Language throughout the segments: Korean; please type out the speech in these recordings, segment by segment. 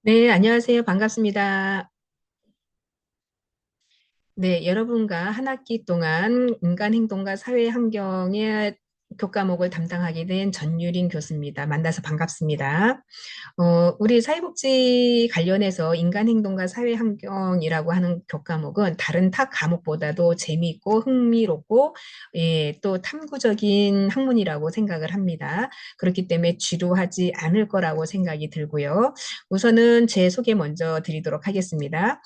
네, 안녕하세요. 반갑습니다. 네, 여러분과 한 학기 동안 인간 행동과 사회 환경의 교과목을 담당하게 된 전유린 교수입니다. 만나서 반갑습니다. 우리 사회복지 관련해서 인간행동과 사회환경이라고 하는 교과목은 다른 타 과목보다도 재미있고 흥미롭고 예, 또 탐구적인 학문이라고 생각을 합니다. 그렇기 때문에 지루하지 않을 거라고 생각이 들고요. 우선은 제 소개 먼저 드리도록 하겠습니다.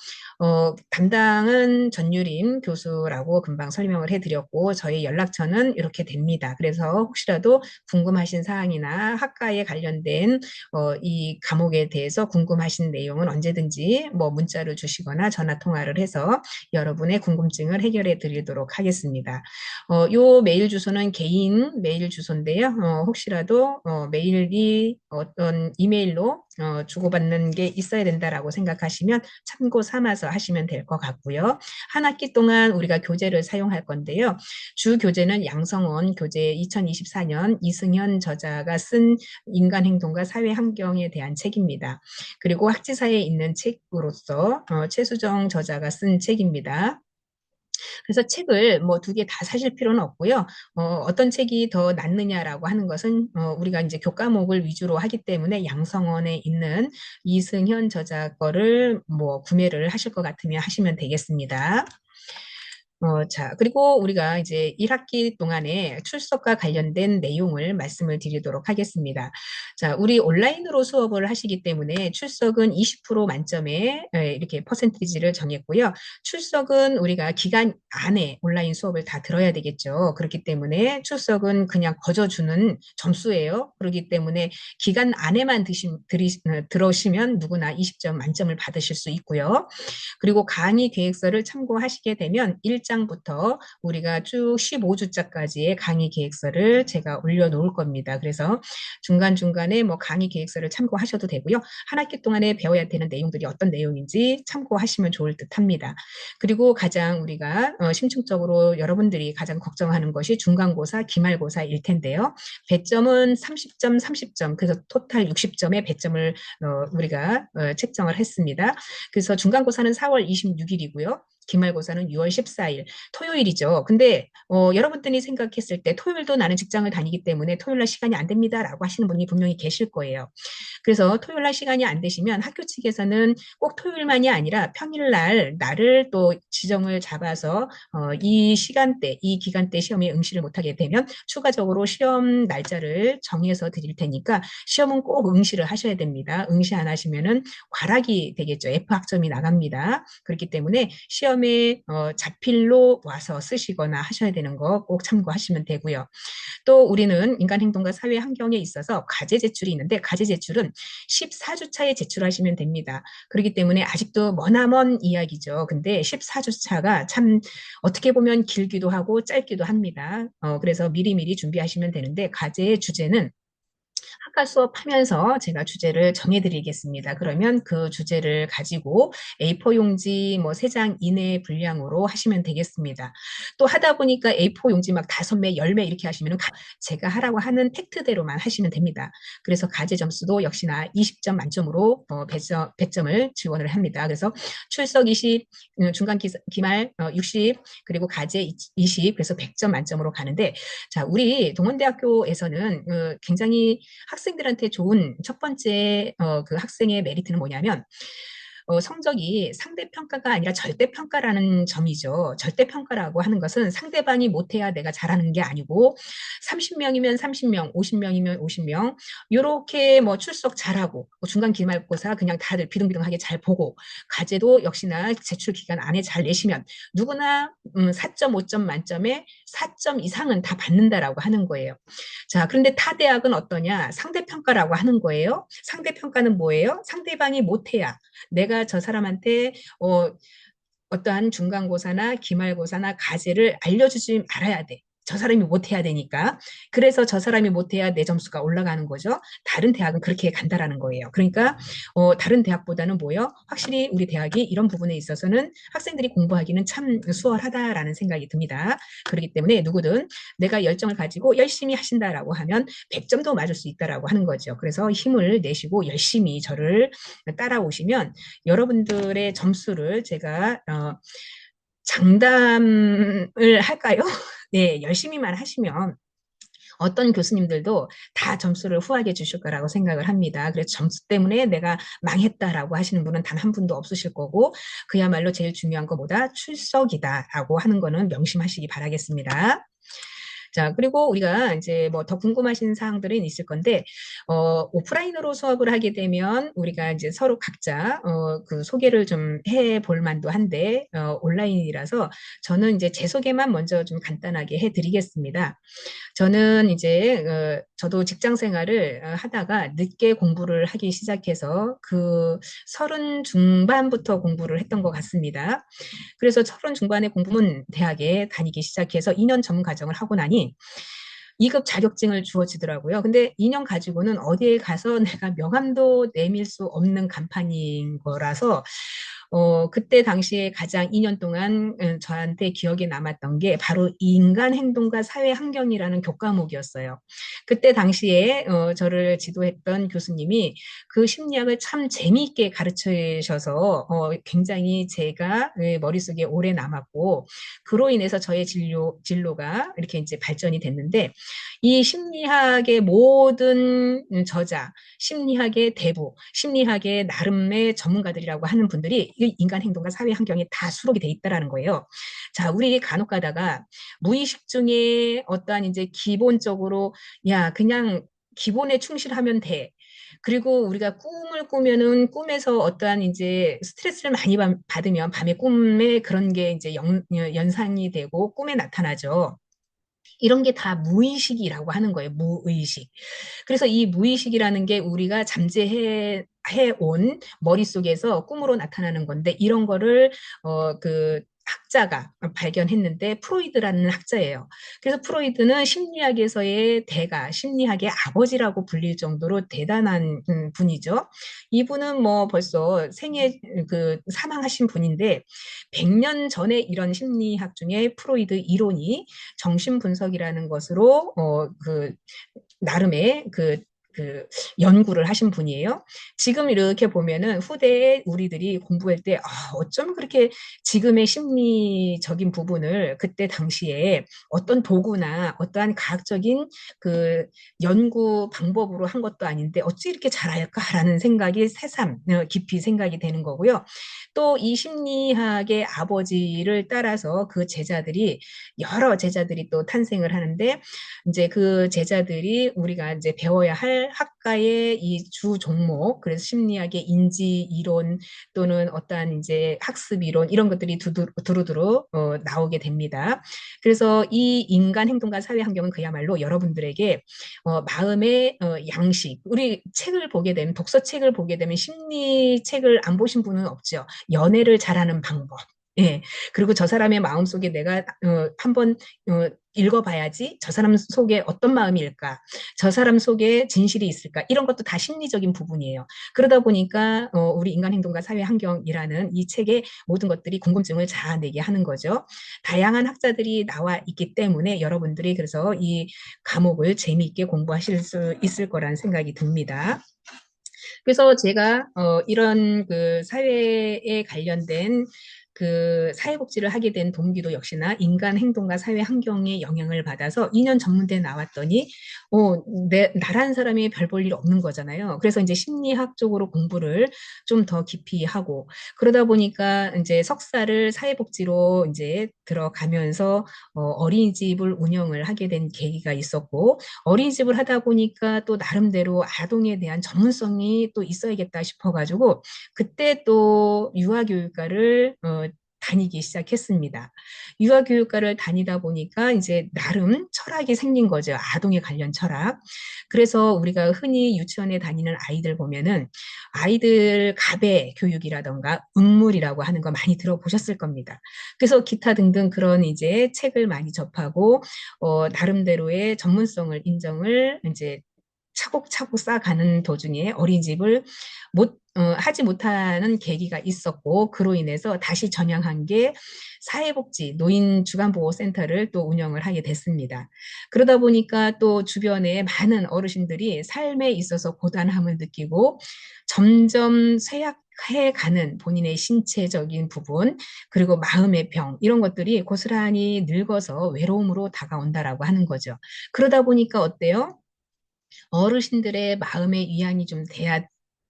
담당은 전유림 교수라고 금방 설명을 해드렸고 저희 연락처는 이렇게 됩니다. 그래서 혹시라도 궁금하신 사항이나 학과에 관련된 이 과목에 대해서 궁금하신 내용은 언제든지 뭐 문자를 주시거나 전화 통화를 해서 여러분의 궁금증을 해결해 드리도록 하겠습니다. 요 메일 주소는 개인 메일 주소인데요. 혹시라도 메일이 어떤 이메일로 주고받는 게 있어야 된다라고 생각하시면 참고 삼아서 하시면 될 것 같고요. 한 학기 동안 우리가 교재를 사용할 건데요. 주 교재는 양성원 교재 2024년 이승현 저자가 쓴 인간행동과 사회환경에 대한 책입니다. 그리고 학지사에 있는 책으로서 최수정 저자가 쓴 책입니다. 그래서 책을 뭐 두 개 다 사실 필요는 없고요. 어떤 책이 더 낫느냐라고 하는 것은 우리가 이제 교과목을 위주로 하기 때문에 양성원에 있는 이승현 저자 거를 뭐 구매를 하실 것 같으면 하시면 되겠습니다. 자, 그리고 우리가 이제 1학기 동안에 출석과 관련된 내용을 말씀을 드리도록 하겠습니다. 자, 우리 온라인으로 수업을 하시기 때문에 출석은 20% 만점에 이렇게 퍼센티지를 정했고요. 출석은 우리가 기간 안에 온라인 수업을 다 들어야 되겠죠. 그렇기 때문에 출석은 그냥 거저주는 점수예요. 그렇기 때문에 기간 안에만 들어오시면 누구나 20점 만점을 받으실 수 있고요. 그리고 강의 계획서를 참고하시게 되면 1장부터 우리가 쭉 15주짜까지의 강의 계획서를 제가 올려놓을 겁니다. 그래서 중간중간에 뭐 강의 계획서를 참고하셔도 되고요. 한 학기 동안에 배워야 되는 내용들이 어떤 내용인지 참고하시면 좋을 듯 합니다. 그리고 가장 우리가 심층적으로 여러분들이 가장 걱정하는 것이 중간고사, 기말고사일 텐데요. 배점은 30점, 30점, 그래서 토탈 60점의 배점을 우리가 책정을 했습니다. 그래서 중간고사는 4월 26일이고요. 기말고사는 6월 14일, 토요일이죠. 근데 여러분들이 생각했을 때 토요일도 나는 직장을 다니기 때문에 토요일 날 시간이 안 됩니다라고 하시는 분이 분명히 계실 거예요. 그래서 토요일 날 시간이 안 되시면 학교 측에서는 꼭 토요일만이 아니라 평일 날 날을 또 지정을 잡아서 이 시간대, 이 기간대 시험에 응시를 못하게 되면 추가적으로 시험 날짜를 정해서 드릴 테니까 시험은 꼭 응시를 하셔야 됩니다. 응시 안 하시면은 과락이 되겠죠. F학점이 나갑니다. 그렇기 때문에 시험에 자필로 와서 쓰시거나 하셔야 되는 거 꼭 참고하시면 되고요. 또 우리는 인간행동과 사회 환경에 있어서 과제 제출이 있는데 과제 제출은 14주차에 제출하시면 됩니다. 그렇기 때문에 아직도 머나먼 이야기죠. 근데 14주차가 참 어떻게 보면 길기도 하고 짧기도 합니다. 그래서 미리미리 준비하시면 되는데 과제의 주제는 학과 수업하면서 제가 주제를 정해드리겠습니다. 그러면 그 주제를 가지고 A4 용지 뭐 3장 이내 분량으로 하시면 되겠습니다. 또 하다 보니까 A4 용지 막 5매, 10매 이렇게 하시면 제가 하라고 하는 팩트대로만 하시면 됩니다. 그래서 과제 점수도 역시나 20점 만점으로 배점을 지원을 합니다. 그래서 출석 20, 중간 기말 60, 그리고 과제 20, 그래서 100점 만점으로 가는데 자, 우리 동원대학교에서는 굉장히 학생들한테 좋은 첫 번째 그 학생의 메리트는 뭐냐면 성적이 상대평가가 아니라 절대평가라는 점이죠. 절대평가라고 하는 것은 상대방이 못해야 내가 잘하는 게 아니고 30명이면 30명, 50명이면 50명 이렇게 뭐 출석 잘하고 뭐 중간 기말고사 그냥 다들 비등비등하게 잘 보고 과제도 역시나 제출 기간 안에 잘 내시면 누구나 4.5점 만점에 4점 이상은 다 받는다라고 하는 거예요. 자, 그런데 타 대학은 어떠냐? 상대평가라고 하는 거예요. 상대평가는 뭐예요? 상대방이 못해야 내가 저 사람한테 어떠한 중간고사나 기말고사나 과제를 알려주지 말아야 돼. 저 사람이 못해야 되니까. 그래서 저 사람이 못해야 내 점수가 올라가는 거죠. 다른 대학은 그렇게 간다라는 거예요. 그러니까 다른 대학보다는 뭐요? 확실히 우리 대학이 이런 부분에 있어서는 학생들이 공부하기는 참 수월하다라는 생각이 듭니다. 그렇기 때문에 누구든 내가 열정을 가지고 열심히 하신다라고 하면 100점도 맞을 수 있다라고 하는 거죠. 그래서 힘을 내시고 열심히 저를 따라오시면 여러분들의 점수를 제가 장담을 할까요? 네, 열심히만 하시면 어떤 교수님들도 다 점수를 후하게 주실 거라고 생각을 합니다. 그래서 점수 때문에 내가 망했다라고 하시는 분은 단 한 분도 없으실 거고, 그야말로 제일 중요한 것보다 출석이다라고 하는 거는 명심하시기 바라겠습니다. 자, 그리고 우리가 이제 뭐 더 궁금하신 사항들은 있을 건데, 오프라인으로 수업을 하게 되면 우리가 이제 서로 각자, 그 소개를 좀 해 볼 만도 한데, 온라인이라서 저는 이제 제 소개만 먼저 좀 간단하게 해 드리겠습니다. 저는 이제 저도 직장 생활을 하다가 늦게 공부를 하기 시작해서 그 서른 중반부터 공부를 했던 것 같습니다. 그래서 서른 중반에 공부문 대학에 다니기 시작해서 2년 전문 과정을 하고 나니 2급 자격증을 주어지더라고요. 근데 2년 가지고는 어디에 가서 내가 명함도 내밀 수 없는 간판인 거라서 그때 당시에 가장 2년 동안 저한테 기억에 남았던 게 바로 인간 행동과 사회 환경이라는 교과목이었어요. 그때 당시에 저를 지도했던 교수님이 그 심리학을 참 재미있게 가르쳐 주셔서 굉장히 제가 머릿속에 오래 남았고 그로 인해서 저의 진로가 이렇게 이제 발전이 됐는데 이 심리학의 모든 저자, 심리학의 대부, 심리학의 나름의 전문가들이라고 하는 분들이 인간 행동과 사회 환경에 다 수록이 돼 있다라는 거예요. 자, 우리 간혹 가다가 무의식 중에 어떠한 이제 기본적으로 야, 그냥 기본에 충실하면 돼. 그리고 우리가 꿈을 꾸면은 꿈에서 어떠한 이제 스트레스를 많이 받으면 밤에 꿈에 그런 게 이제 연상이 되고 꿈에 나타나죠. 이런 게 다 무의식이라고 하는 거예요. 무의식. 그래서 이 무의식이라는 게 우리가 잠재해 온 머릿속에서 꿈으로 나타나는 건데 이런 거를 그 학자가 발견했는데 프로이드라는 학자예요. 그래서 프로이드는 심리학에서의 대가, 심리학의 아버지라고 불릴 정도로 대단한 분이죠. 이분은 뭐 벌써 생애 그 사망하신 분인데 100년 전에 이런 심리학 중에 프로이드 이론이 정신분석이라는 것으로 그 나름의 그 연구를 하신 분이에요. 지금 이렇게 보면은 후대에 우리들이 공부할 때 어쩜 그렇게 지금의 심리적인 부분을 그때 당시에 어떤 도구나 어떠한 과학적인 그 연구 방법으로 한 것도 아닌데 어찌 이렇게 잘할까라는 생각이 새삼 깊이 생각이 되는 거고요. 또 이 심리학의 아버지를 따라서 그 제자들이 여러 제자들이 또 탄생을 하는데 이제 그 제자들이 우리가 이제 배워야 할 학과의 이 주 종목, 그래서 심리학의 인지 이론 또는 어떠한 이제 학습 이론 이런 것들이 두루두루 나오게 됩니다. 그래서 이 인간 행동과 사회 환경은 그야말로 여러분들에게 마음의 양식, 우리 책을 보게 되면 독서책을 보게 되면 심리 책을 안 보신 분은 없죠. 연애를 잘하는 방법. 예. 그리고 저 사람의 마음속에 내가 한번 읽어봐야지 저 사람 속에 어떤 마음일까, 저 사람 속에 진실이 있을까, 이런 것도 다 심리적인 부분이에요. 그러다 보니까 우리 인간 행동과 사회 환경이라는 이 책의 모든 것들이 궁금증을 자아내게 하는 거죠. 다양한 학자들이 나와 있기 때문에 여러분들이 그래서 이 과목을 재미있게 공부하실 수 있을 거라는 생각이 듭니다. 그래서 제가 이런 그 사회에 관련된 그 사회복지를 하게 된 동기도 역시나 인간 행동과 사회 환경에 영향을 받아서 2년 전문대에 나왔더니 나라는 사람이 별 볼 일 없는 거잖아요. 그래서 이제 심리학 쪽으로 공부를 좀 더 깊이 하고 그러다 보니까 이제 석사를 사회복지로 이제 들어가면서 어린이집을 운영을 하게 된 계기가 있었고 어린이집을 하다 보니까 또 나름대로 아동에 대한 전문성이 또 있어야겠다 싶어가지고 그때 또 유아교육과를 다니기 시작했습니다. 유아교육과를 다니다 보니까 이제 나름 철학이 생긴 거죠. 아동에 관련 철학. 그래서 우리가 흔히 유치원에 다니는 아이들 보면은 아이들 가배 교육이라던가 응물이라고 하는 거 많이 들어보셨을 겁니다. 그래서 기타 등등 그런 이제 책을 많이 접하고 나름대로의 전문성을 인정을 이제 차곡차곡 쌓아가는 도중에 어린이집을 하지 못하는 계기가 있었고, 그로 인해서 다시 전향한 게 사회복지 노인주간보호센터를 또 운영을 하게 됐습니다. 그러다 보니까 또 주변에 많은 어르신들이 삶에 있어서 고단함을 느끼고 점점 쇠약해가는 본인의 신체적인 부분, 그리고 마음의 병, 이런 것들이 고스란히 늙어서 외로움으로 다가온다라고 하는 거죠. 그러다 보니까 어때요? 어르신들의 마음의 위안이 좀 돼야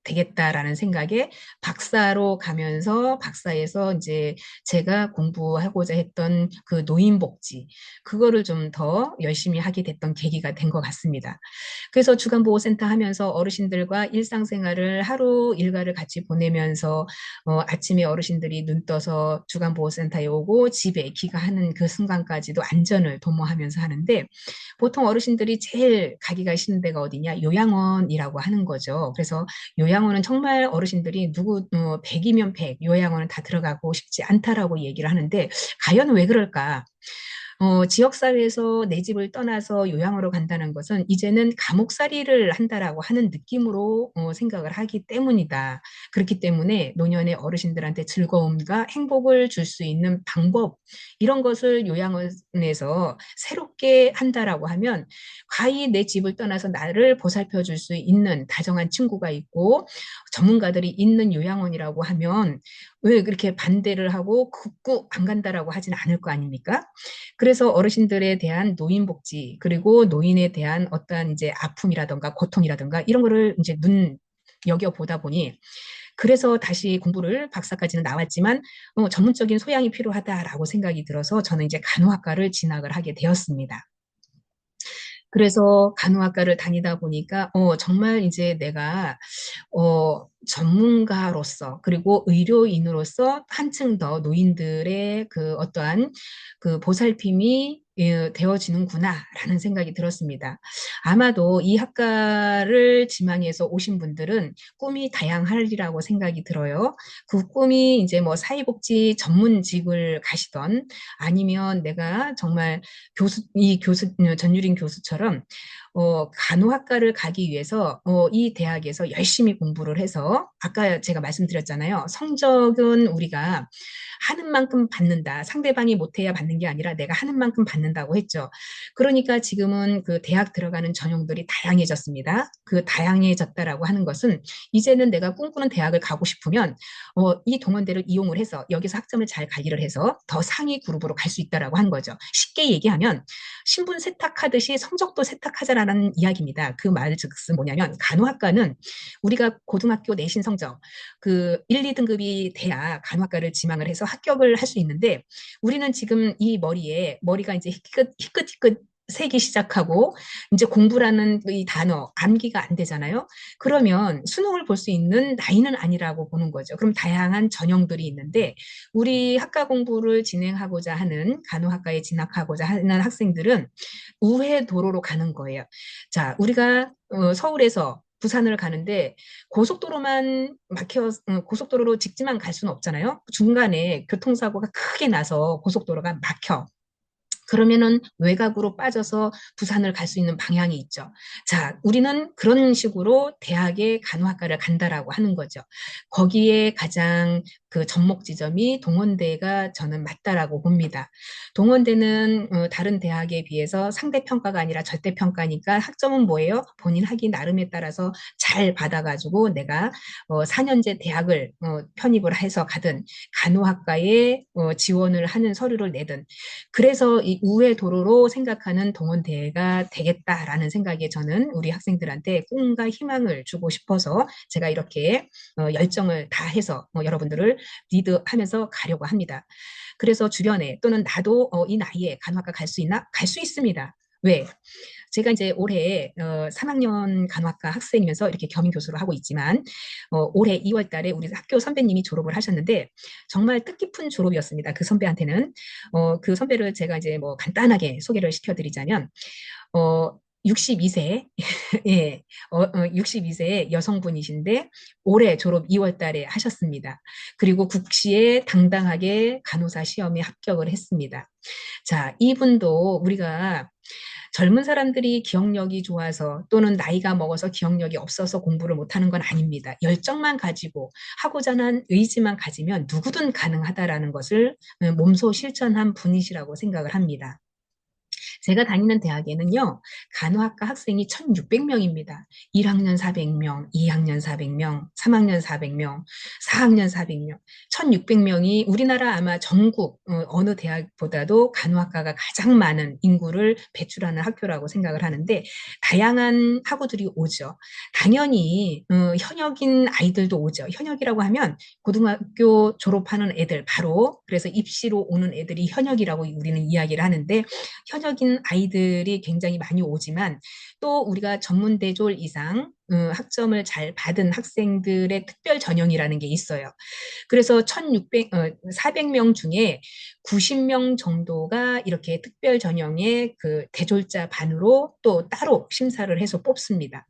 되겠다라는 생각에 박사로 가면서 박사에서 이제 제가 공부하고자 했던 그 노인복지, 그거를 좀 더 열심히 하게 됐던 계기가 된 것 같습니다. 그래서 주간보호센터 하면서 어르신들과 일상생활을 하루 일과를 같이 보내면서 아침에 어르신들이 눈 떠서 주간보호센터에 오고 집에 귀가하는 그 순간까지도 안전을 도모하면서 하는데, 보통 어르신들이 제일 가기가 싫은 데가 어디냐? 요양원이라고 하는 거죠. 그래서 요양원은 정말 어르신들이 100이면 100, 요양원은 다 들어가고 싶지 않다라고 얘기를 하는데, 과연 왜 그럴까? 지역사회에서 내 집을 떠나서 요양으로 간다는 것은 이제는 감옥살이를 한다라고 하는 느낌으로 생각을 하기 때문이다. 그렇기 때문에 노년의 어르신들한테 즐거움과 행복을 줄 수 있는 방법, 이런 것을 요양원에서 새롭게 한다라고 하면 과히 내 집을 떠나서 나를 보살펴 줄 수 있는 다정한 친구가 있고 전문가들이 있는 요양원이라고 하면 왜 그렇게 반대를 하고 굳고 안 간다라고 하진 않을 거 아닙니까? 그래서 어르신들에 대한 노인복지, 그리고 노인에 대한 어떠한 이제 아픔이라든가 고통이라든가 이런 거를 이제 여겨 보다 보니, 그래서 다시 공부를 박사까지는 나왔지만 전문적인 소양이 필요하다라고 생각이 들어서 저는 이제 간호학과를 진학을 하게 되었습니다. 그래서 간호학과를 다니다 보니까 정말 이제 내가 전문가로서 그리고 의료인으로서 한층 더 노인들의 그 어떠한 그 보살핌이 되어지는구나라는 생각이 들었습니다. 아마도 이 학과를 지망해서 오신 분들은 꿈이 다양하리라고 생각이 들어요. 그 꿈이 이제 뭐 사회복지 전문직을 가시던, 아니면 내가 정말 전유린 교수처럼 간호학과를 가기 위해서 이 대학에서 열심히 공부를 해서, 아까 제가 말씀드렸잖아요. 성적은 우리가 하는 만큼 받는다. 상대방이 못해야 받는 게 아니라 내가 하는 만큼 받는다고 했죠. 그러니까 지금은 그 대학 들어가는 전형들이 다양해졌습니다. 그 다양해졌다라고 하는 것은 이제는 내가 꿈꾸는 대학을 가고 싶으면 이 동원대를 이용을 해서 여기서 학점을 잘 관리를 해서 더 상위 그룹으로 갈 수 있다라고 한 거죠. 쉽게 얘기하면 신분 세탁하듯이 성적도 세탁하자라는 이야기입니다. 그 말즉슨 뭐냐면, 간호학과는 우리가 고등학교 내신 성적 그 1, 2등급이 돼야 간호학과를 지망을 해서 합격을 할 수 있는데, 우리는 지금 이 머리가 이제 희끗희끗 새기 시작하고 이제 공부라는 이 단어 암기가 안 되잖아요. 그러면 수능을 볼 수 있는 나이는 아니라고 보는 거죠. 그럼 다양한 전형들이 있는데, 우리 학과 공부를 진행하고자 하는, 간호학과에 진학하고자 하는 학생들은 우회 도로로 가는 거예요. 자, 우리가 서울에서 부산을 가는데 고속도로만 고속도로로 직지만 갈 수는 없잖아요. 중간에 교통사고가 크게 나서 고속도로가 막혀. 그러면은 외곽으로 빠져서 부산을 갈 수 있는 방향이 있죠. 자, 우리는 그런 식으로 대학의 간호학과를 간다라고 하는 거죠. 거기에 가장 그 접목 지점이 동원대가 저는 맞다라고 봅니다. 동원대는 다른 대학에 비해서 상대평가가 아니라 절대평가니까 학점은 뭐예요? 본인 하기 나름에 따라서 잘 받아가지고 내가 4년제 대학을 편입을 해서 가든 간호학과에 지원을 하는 서류를 내든, 그래서 이 우회 도로로 생각하는 동원대회가 되겠다라는 생각에 저는 우리 학생들한테 꿈과 희망을 주고 싶어서 제가 이렇게 열정을 다해서 여러분들을 리드하면서 가려고 합니다. 그래서 주변에 또는 나도 이 나이에 간호학과 갈 수 있나? 갈 수 있습니다. 왜? 제가 이제 올해 3학년 간호학과 학생이면서 이렇게 겸임 교수를 하고 있지만 올해 2월 달에 우리 학교 선배님이 졸업을 하셨는데 정말 뜻깊은 졸업이었습니다. 그 선배한테는 그 선배를 제가 이제 뭐 간단하게 소개를 시켜드리자면 62세 예, 62세의 여성분이신데 올해 졸업 2월 달에 하셨습니다. 그리고 국시에 당당하게 간호사 시험에 합격을 했습니다. 자, 이분도 우리가 젊은 사람들이 기억력이 좋아서 또는 나이가 먹어서 기억력이 없어서 공부를 못하는 건 아닙니다. 열정만 가지고 하고자 하는 의지만 가지면 누구든 가능하다라는 것을 몸소 실천한 분이시라고 생각을 합니다. 제가 다니는 대학에는요, 간호학과 학생이 1,600명입니다. 1학년 400명, 2학년 400명, 3학년 400명, 4학년 400명, 1,600명이 우리나라 아마 전국 어느 대학보다도 간호학과가 가장 많은 인구를 배출하는 학교라고 생각을 하는데 다양한 학우들이 오죠. 당연히 현역인 아이들도 오죠. 현역이라고 하면 고등학교 졸업하는 애들 바로 그래서 입시로 오는 애들이 현역이라고 우리는 이야기를 하는데 현역인 아이들이 굉장히 많이 오지만 또 우리가 전문대졸 이상 학점을 잘 받은 학생들의 특별 전형이라는 게 있어요. 그래서 400명 중에 90명 정도가 이렇게 특별 전형의 그 대졸자 반으로 또 따로 심사를 해서 뽑습니다.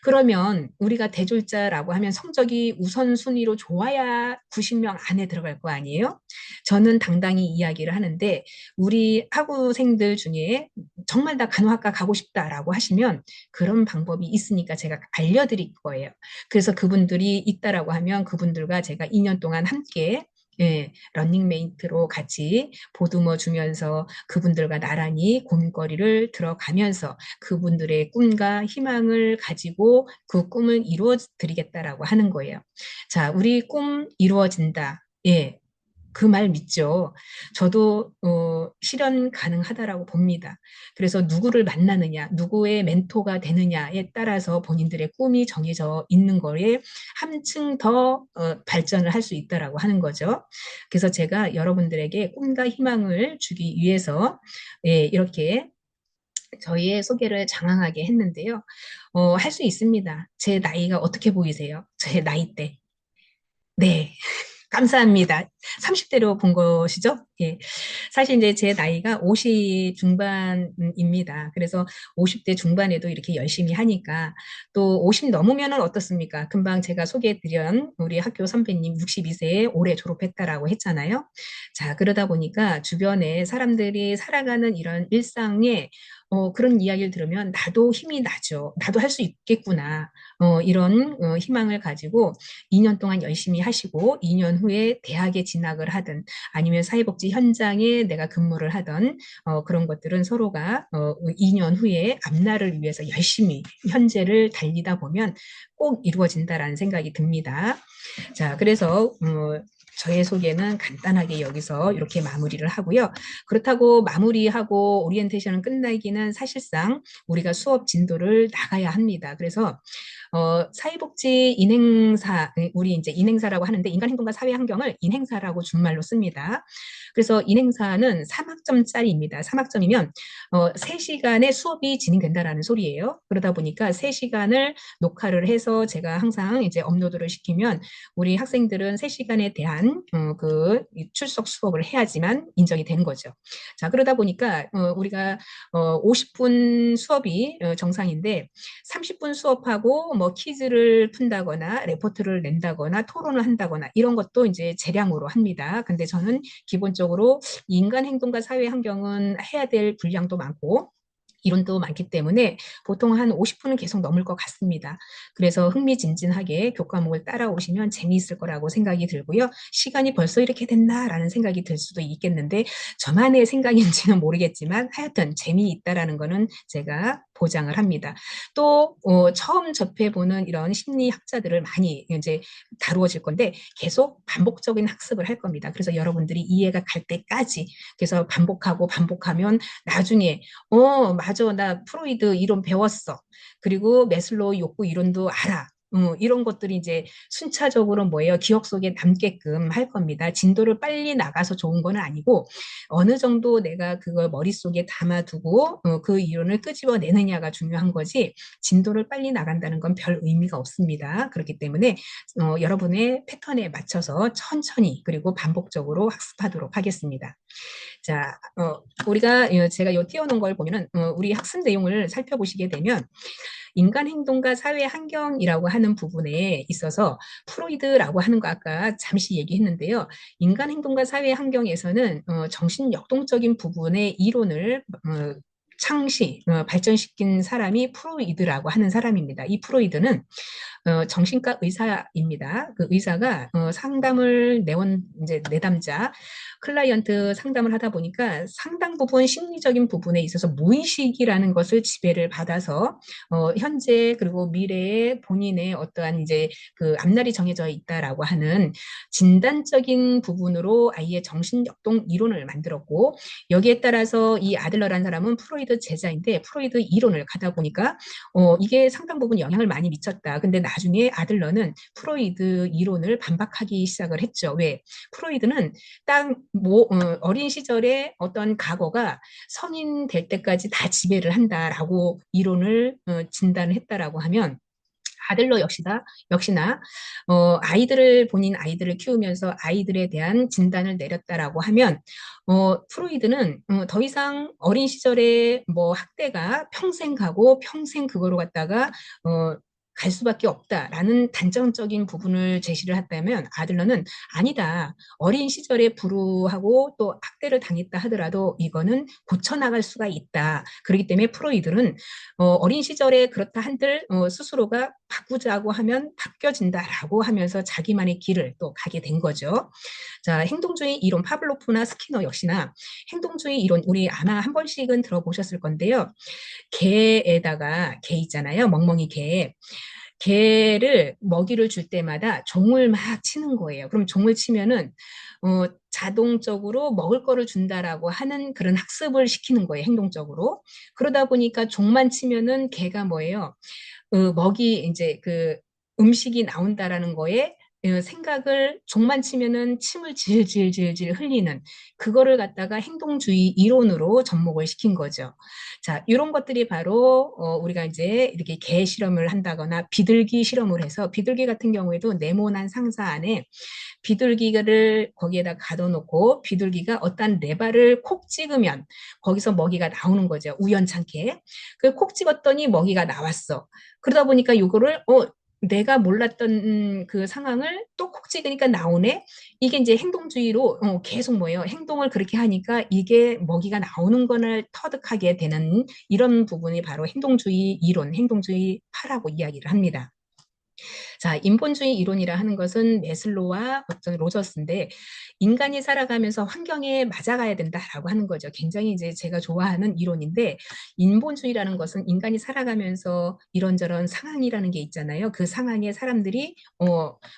그러면 우리가 대졸자라고 하면 성적이 우선순위로 좋아야 90명 안에 들어갈 거 아니에요? 저는 당당히 이야기를 하는데 우리 학우생들 중에 정말 다 간호학과 가고 싶다라고 하시면 그런 방법이 있으니까 제가 알려드릴 거예요. 그래서 그분들이 있다라고 하면 그분들과 제가 2년 동안 함께 런닝메이트로 같이 보듬어 주면서 그분들과 나란히 고민거리를 들어가면서 그분들의 꿈과 희망을 가지고 그 꿈을 이루어 드리겠다라고 하는 거예요. 자, 우리 꿈 이루어진다. 예. 그 말 믿죠. 저도 실현 가능하다라고 봅니다. 그래서 누구를 만나느냐, 누구의 멘토가 되느냐에 따라서 본인들의 꿈이 정해져 있는 거에 한층 더 발전을 할 수 있다라고 하는 거죠. 그래서 제가 여러분들에게 꿈과 희망을 주기 위해서 예, 이렇게 저희의 소개를 장황하게 했는데요. 할 수 있습니다. 제 나이가 어떻게 보이세요? 제 나이 때. 네. 감사합니다. 30대로 본 것이죠? 예. 사실 이제 제 나이가 50 중반입니다. 그래서 50대 중반에도 이렇게 열심히 하니까 또 50 넘으면은 어떻습니까? 금방 제가 소개해드린 우리 학교 선배님 62세에 올해 졸업했다라고 했잖아요. 자, 그러다 보니까 주변에 사람들이 살아가는 이런 일상에 그런 이야기를 들으면 나도 힘이 나죠. 나도 할 수 있겠구나. 이런 희망을 가지고 2년 동안 열심히 하시고 2년 후에 대학에 진학을 하든 아니면 사회복지 현장에 내가 근무를 하던 그런 것들은 서로가 2년 후에 앞날을 위해서 열심히 현재를 달리다 보면 꼭 이루어진다라는 생각이 듭니다. 자, 그래서 저의 소개는 간단하게 여기서 이렇게 마무리를 하고요. 그렇다고 마무리하고 오리엔테이션은 끝나기는 사실상 우리가 수업 진도를 나가야 합니다. 그래서 사회복지 인행사, 우리 이제 인행사라고 하는데 인간행동과 사회환경을 인행사라고 준말로 씁니다. 그래서 인행사는 3학점짜리입니다. 3학점이면 3시간의 수업이 진행된다라는 소리예요. 그러다 보니까 3시간을 녹화를 해서 제가 항상 이제 업로드를 시키면 우리 학생들은 3시간에 대한 그 출석 수업을 해야지만 인정이 된 거죠. 자, 그러다 보니까 우리가 50분 수업이 정상인데 30분 수업하고 뭐 퀴즈를 푼다거나 레포트를 낸다거나 토론을 한다거나 이런 것도 이제 재량으로 합니다. 근데 저는 기본적으로 인간 행동과 사회 환경은 해야 될 분량도 많고 이론도 많기 때문에 보통 한 50분은 계속 넘을 것 같습니다. 그래서 흥미진진하게 교과목을 따라오시면 재미있을 거라고 생각이 들고요. 시간이 벌써 이렇게 됐나라는 생각이 들 수도 있겠는데 저만의 생각인지는 모르겠지만 하여튼 재미있다라는 거는 제가 보장을 합니다. 또 처음 접해보는 이런 심리학자들을 많이 이제 다루어질 건데 계속 반복적인 학습을 할 겁니다. 그래서 여러분들이 이해가 갈 때까지 그래서 반복하고 반복하면 나중에 맞아 나 프로이드 이론 배웠어. 그리고 매슬로우 욕구 이론도 알아. 이런 것들이 이제 순차적으로 뭐예요? 기억 속에 남게끔 할 겁니다. 진도를 빨리 나가서 좋은 건 아니고 어느 정도 내가 그걸 머릿속에 담아두고 그 이론을 끄집어내느냐가 중요한 거지 진도를 빨리 나간다는 건 별 의미가 없습니다. 그렇기 때문에 여러분의 패턴에 맞춰서 천천히 그리고 반복적으로 학습하도록 하겠습니다. 자, 우리가 제가 띄워놓은 걸 보면은 우리 학습 내용을 살펴보시게 되면 인간 행동과 사회 환경이라고 하는 부분에 있어서 프로이드라고 하는 거 아까 잠시 얘기했는데요. 인간 행동과 사회 환경에서는 정신 역동적인 부분의 이론을 발전시킨 사람이 프로이드라고 하는 사람입니다. 이 프로이드는 정신과 의사입니다. 그 의사가 상담을 이제 내담자 클라이언트 상담을 하다 보니까 상당 부분 심리적인 부분에 있어서 무의식이라는 것을 지배를 받아서 현재 그리고 미래에 본인의 어떠한 이제 그 앞날이 정해져 있다라고 하는 진단적인 부분으로 아이의 정신역동 이론을 만들었고 여기에 따라서 이 아들러라는 사람은 프로이드 제자인데 프로이드 이론을 가다 보니까 이게 상당 부분 영향을 많이 미쳤다. 근데 나중에 아들러는 프로이드 이론을 반박하기 시작을 했죠. 왜? 프로이드는 딱 어린 시절에 어떤 과거가 성인 될 때까지 다 지배를 한다라고 이론을 진단을 했다라고 하면 아들러 역시나 본인 아이들을 키우면서 아이들에 대한 진단을 내렸다라고 하면 프로이드는 더 이상 어린 시절에 뭐 학대가 평생 가고 평생 그거로 갔다가 갈 수밖에 없다라는 단정적인 부분을 제시를 했다면 아들러는 아니다. 어린 시절에 불우하고 또 학대를 당했다 하더라도 이거는 고쳐나갈 수가 있다. 그렇기 때문에 프로이드는 어린 시절에 그렇다 한들 스스로가 바꾸자고 하면 바뀌어진다라고 하면서 자기만의 길을 또 가게 된 거죠. 자, 행동주의 이론 파블로프나 스키너 역시나 행동주의 이론 우리 아마 한 번씩은 들어보셨을 건데요. 개 있잖아요. 멍멍이 개. 개를 먹이를 줄 때마다 종을 막 치는 거예요. 그럼 종을 치면은 자동적으로 먹을 거를 준다라고 하는 그런 학습을 시키는 거예요. 행동적으로. 그러다 보니까 종만 치면은 개가 뭐예요? 이제 그 음식이 나온다라는 거에 생각을 종만 치면은 침을 질질질질 흘리는 그거를 갖다가 행동주의 이론으로 접목을 시킨 거죠. 자, 이런 것들이 바로 우리가 이제 이렇게 개 실험을 한다거나 비둘기 실험을 해서 비둘기 같은 경우에도 네모난 상자 안에 비둘기를 거기에다 가둬놓고 비둘기가 어떤 레바를 콕 찍으면 거기서 먹이가 나오는 거죠. 우연찮게. 그 콕 찍었더니 먹이가 나왔어. 그러다 보니까 이거를 내가 몰랐던 그 상황을 또 콕 찍으니까 나오네. 이게 이제 행동주의로 계속 뭐예요. 행동을 그렇게 하니까 이게 먹이가 나오는 거를 터득하게 되는 이런 부분이 바로 행동주의 이론, 행동주의 파라고 이야기를 합니다. 자, 인본주의 이론이라 하는 것은 메슬로와 어떤 로저스인데 인간이 살아가면서 환경에 맞아가야 된다라고 하는 거죠. 굉장히 이제 제가 좋아하는 이론인데 인본주의라는 것은 인간이 살아가면서 이런저런 상황이라는 게 있잖아요. 그 상황에 사람들이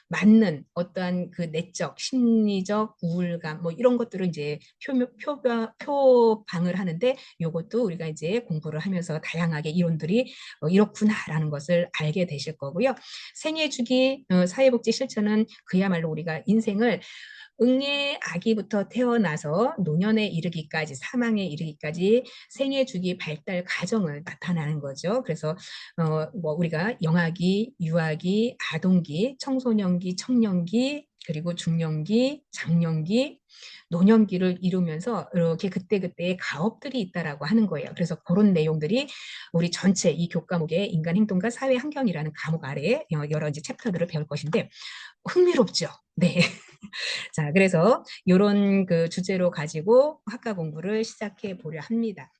맞는 어떠한 그 내적, 심리적 우울감 뭐 이런 것들을 이제 표방을 하는데 이것도 우리가 이제 공부를 하면서 다양하게 이론들이 이렇구나라는 것을 알게 되실 거고요. 생애주기 사회복지 실천은 그야말로 우리가 인생을 응애 아기부터 태어나서 노년에 이르기까지 사망에 이르기까지 생애주기 발달 과정을 나타나는 거죠. 그래서 뭐 우리가 영아기, 유아기, 아동기, 청소년기, 청년기 그리고 중년기, 장년기, 노년기를 이루면서 이렇게 그때그때의 가업들이 있다라고 하는 거예요. 그래서 그런 내용들이 우리 전체 이 교과목의 인간 행동과 사회 환경이라는 과목 아래에 여러 이제 챕터들을 배울 것인데 흥미롭죠. 네. 자, 그래서 이런 그 주제로 가지고 학과 공부를 시작해 보려 합니다.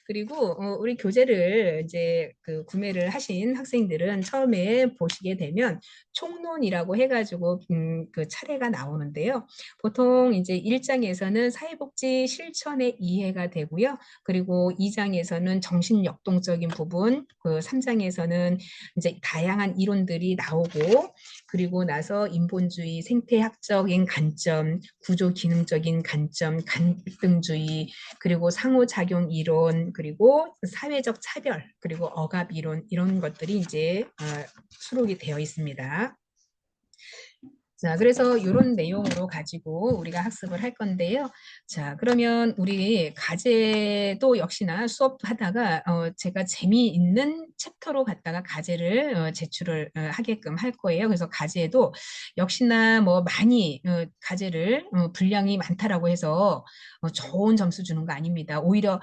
그리고 우리 교재를 이제 그 구매를 하신 학생들은 처음에 보시게 되면 총론이라고 해가지고 그 차례가 나오는데요. 보통 이제 1장에서는 사회복지 실천의 이해가 되고요. 그리고 2장에서는 정신 역동적인 부분, 그 3장에서는 이제 다양한 이론들이 나오고 그리고 나서 인본주의, 생태학적인 관점, 구조 기능적인 관점, 갈등주의, 그리고 상호작용 이론, 그리고 사회적 차별, 그리고 억압 이론 이런 것들이 이제 수록이 되어 있습니다. 자, 그래서 이런 내용으로 가지고 우리가 학습을 할 건데요. 자, 그러면 우리 과제도 역시나 수업하다가 제가 재미있는 챕터로 갖다가 과제를 제출을 하게끔 할 거예요. 그래서 과제도 역시나 뭐 많이 과제를 분량이 많다라고 해서 좋은 점수 주는 거 아닙니다. 오히려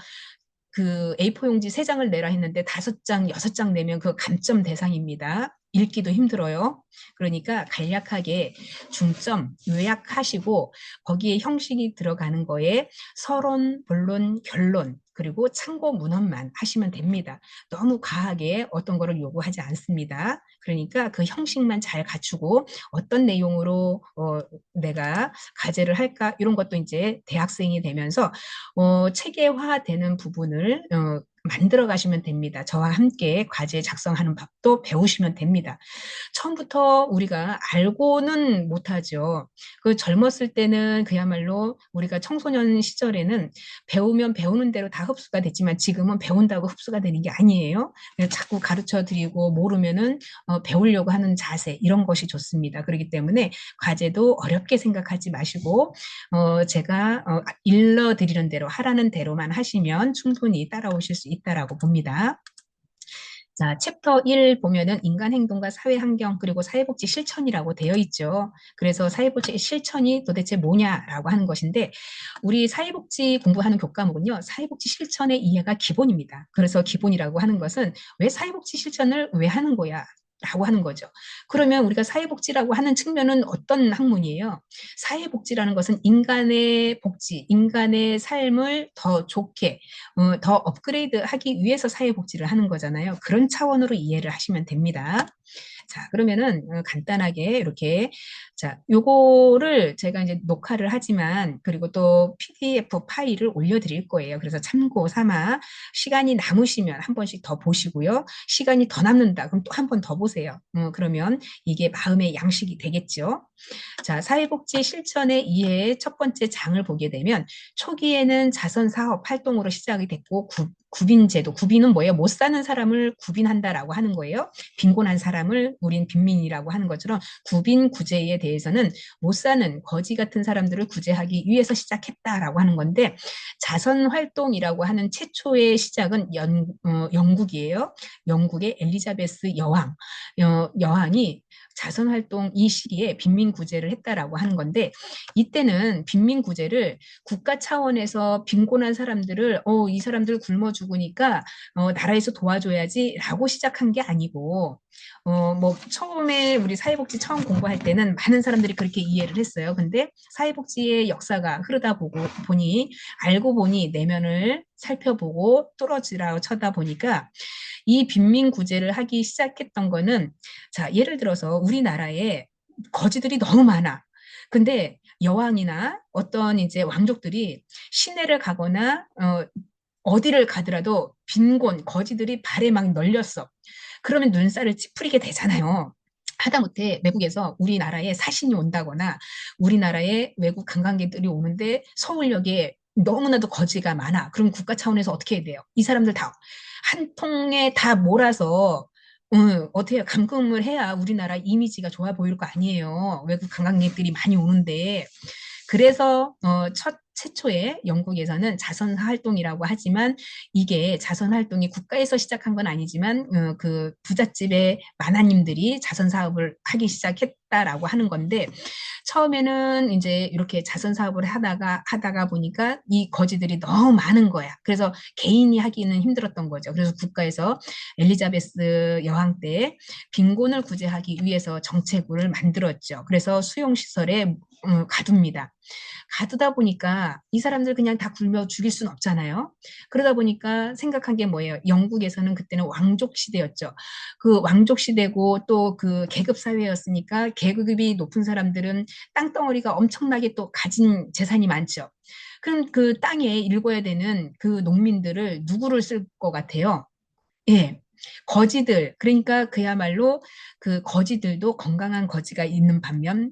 그 A4 용지 3장을 내라 했는데 5장, 6장 내면 그 감점 대상입니다. 읽기도 힘들어요. 그러니까 간략하게 중점 요약하시고 거기에 형식이 들어가는 거에 서론, 본론, 결론 그리고 참고 문헌만 하시면 됩니다. 너무 과하게 어떤 거를 요구하지 않습니다. 그러니까 그 형식만 잘 갖추고 어떤 내용으로 내가 과제를 할까 이런 것도 이제 대학생이 되면서 체계화되는 부분을 만들어 가시면 됩니다. 저와 함께 과제 작성하는 법도 배우시면 됩니다. 처음부터 우리가 알고는 못하죠. 그 젊었을 때는 그야말로 우리가 청소년 시절에는 배우면 배우는 대로 다 흡수가 됐지만 지금은 배운다고 흡수가 되는 게 아니에요. 자꾸 가르쳐 드리고 모르면은 배우려고 하는 자세 이런 것이 좋습니다. 그렇기 때문에 과제도 어렵게 생각하지 마시고 제가 일러드리는 대로 하라는 대로만 하시면 충분히 따라오실 수 있다라고 봅니다. 자, 챕터 1 보면은 인간 행동과 사회 환경 그리고 사회복지 실천이라고 되어 있죠. 그래서 사회복지 실천이 도대체 뭐냐라고 하는 것인데 우리 사회복지 공부하는 교과목은요. 사회복지 실천의 이해가 기본입니다. 그래서 기본이라고 하는 것은 왜 사회복지 실천을 왜 하는 거야? 라고 하는 거죠. 그러면 우리가 사회복지라고 하는 측면은 어떤 학문이에요? 사회복지라는 것은 인간의 복지, 인간의 삶을 더 좋게, 더 업그레이드하기 위해서 사회복지를 하는 거잖아요. 그런 차원으로 이해를 하시면 됩니다. 자, 그러면은 간단하게 이렇게 자, 요거를 제가 이제 녹화를 하지만 그리고 또 PDF 파일을 올려드릴 거예요. 그래서 참고 삼아 시간이 남으시면 한 번씩 더 보시고요. 시간이 더 남는다. 그럼 또 한 번 더 보세요. 그러면 이게 마음의 양식이 되겠죠. 자, 사회복지 실천의 이해의 첫 번째 장을 보게 되면 초기에는 자선사업 활동으로 시작이 됐고 구빈제도, 구빈은 뭐예요? 못 사는 사람을 구빈한다라고 하는 거예요. 빈곤한 사람을 우린 빈민이라고 하는 것처럼 구빈 구제에 대해서는 못 사는 거지 같은 사람들을 구제하기 위해서 시작했다라고 하는 건데 자선활동이라고 하는 최초의 시작은 영국이에요. 영국의 엘리자베스 여왕이 자선활동 이 시기에 빈민구제를 했다라고 하는 건데 이때는 빈민구제를 국가 차원에서 빈곤한 사람들을 이 사람들 굶어 죽으니까 나라에서 도와줘야지라고 시작한 게 아니고 뭐 처음에 우리 사회복지 처음 공부할 때는 많은 사람들이 그렇게 이해를 했어요. 근데 사회복지의 역사가 흐르다 보니 알고 보니 내면을 살펴보고 뚫어지라고 쳐다보니까 이 빈민구제를 하기 시작했던 거는 자, 예를 들어서 우리나라에 거지들이 너무 많아. 근데 여왕이나 어떤 이제 왕족들이 시내를 가거나 어디를 가더라도 빈곤, 거지들이 발에 막 널렸어. 그러면 눈살을 찌푸리게 되잖아요. 하다못해 외국에서 우리나라에 사신이 온다거나 우리나라에 외국 관광객들이 오는데 서울역에 너무나도 거지가 많아. 그럼 국가 차원에서 어떻게 해야 돼요? 이 사람들 다 한 통에 다 몰아서 어떻게 감금을 해야 우리나라 이미지가 좋아 보일 거 아니에요. 외국 관광객들이 많이 오는데. 그래서 최초에 영국에서는 자선 활동이라고 하지만 이게 자선 활동이 국가에서 시작한 건 아니지만 그 부잣집의 만화님들이 자선 사업을 하기 시작했다라고 하는 건데 처음에는 이제 이렇게 자선 사업을 하다가 보니까 이 거지들이 너무 많은 거야. 그래서 개인이 하기는 힘들었던 거죠. 그래서 국가에서 엘리자베스 여왕 때 빈곤을 구제하기 위해서 정책을 만들었죠. 그래서 수용시설에 가둡니다. 가두다 보니까 이 사람들 그냥 다 굶어 죽일 수는 없잖아요. 그러다 보니까 생각한 게 뭐예요? 영국에서는 그때는 왕족 시대였죠. 그 왕족 시대고 또 그 계급 사회였으니까 계급이 높은 사람들은 땅덩어리가 엄청나게 또 가진 재산이 많죠. 그럼 그 땅에 일궈야 되는 그 농민들을 누구를 쓸 것 같아요? 예. 거지들, 그러니까 그야말로 그 거지들도 건강한 거지가 있는 반면,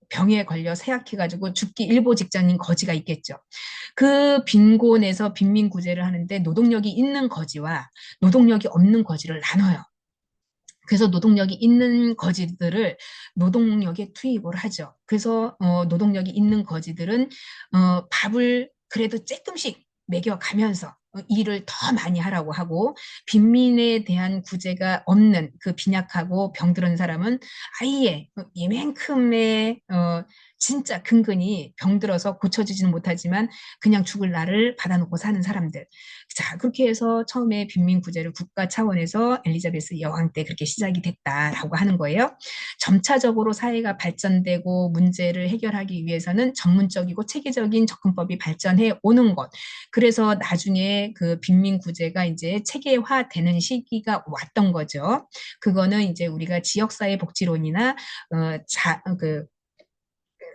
병에 걸려 쇠약해가지고 죽기 일보 직전인 거지가 있겠죠. 그 빈곤에서 빈민구제를 하는데 노동력이 있는 거지와 노동력이 없는 거지를 나눠요. 그래서 노동력이 있는 거지들을 노동력에 투입을 하죠. 그래서 노동력이 있는 거지들은 밥을 그래도 조금씩 먹여가면서 일을 더 많이 하라고 하고 빈민에 대한 구제가 없는 그 빈약하고 병들은 사람은 아예 이만큼의 진짜 근근히 병들어서 고쳐지지는 못하지만 그냥 죽을 날을 받아놓고 사는 사람들. 자, 그렇게 해서 처음에 빈민구제를 국가 차원에서 엘리자베스 여왕 때 그렇게 시작이 됐다라고 하는 거예요. 점차적으로 사회가 발전되고 문제를 해결하기 위해서는 전문적이고 체계적인 접근법이 발전해 오는 것. 그래서 나중에 그 빈민구제가 이제 체계화되는 시기가 왔던 거죠. 그거는 이제 우리가 지역사회 복지론이나 그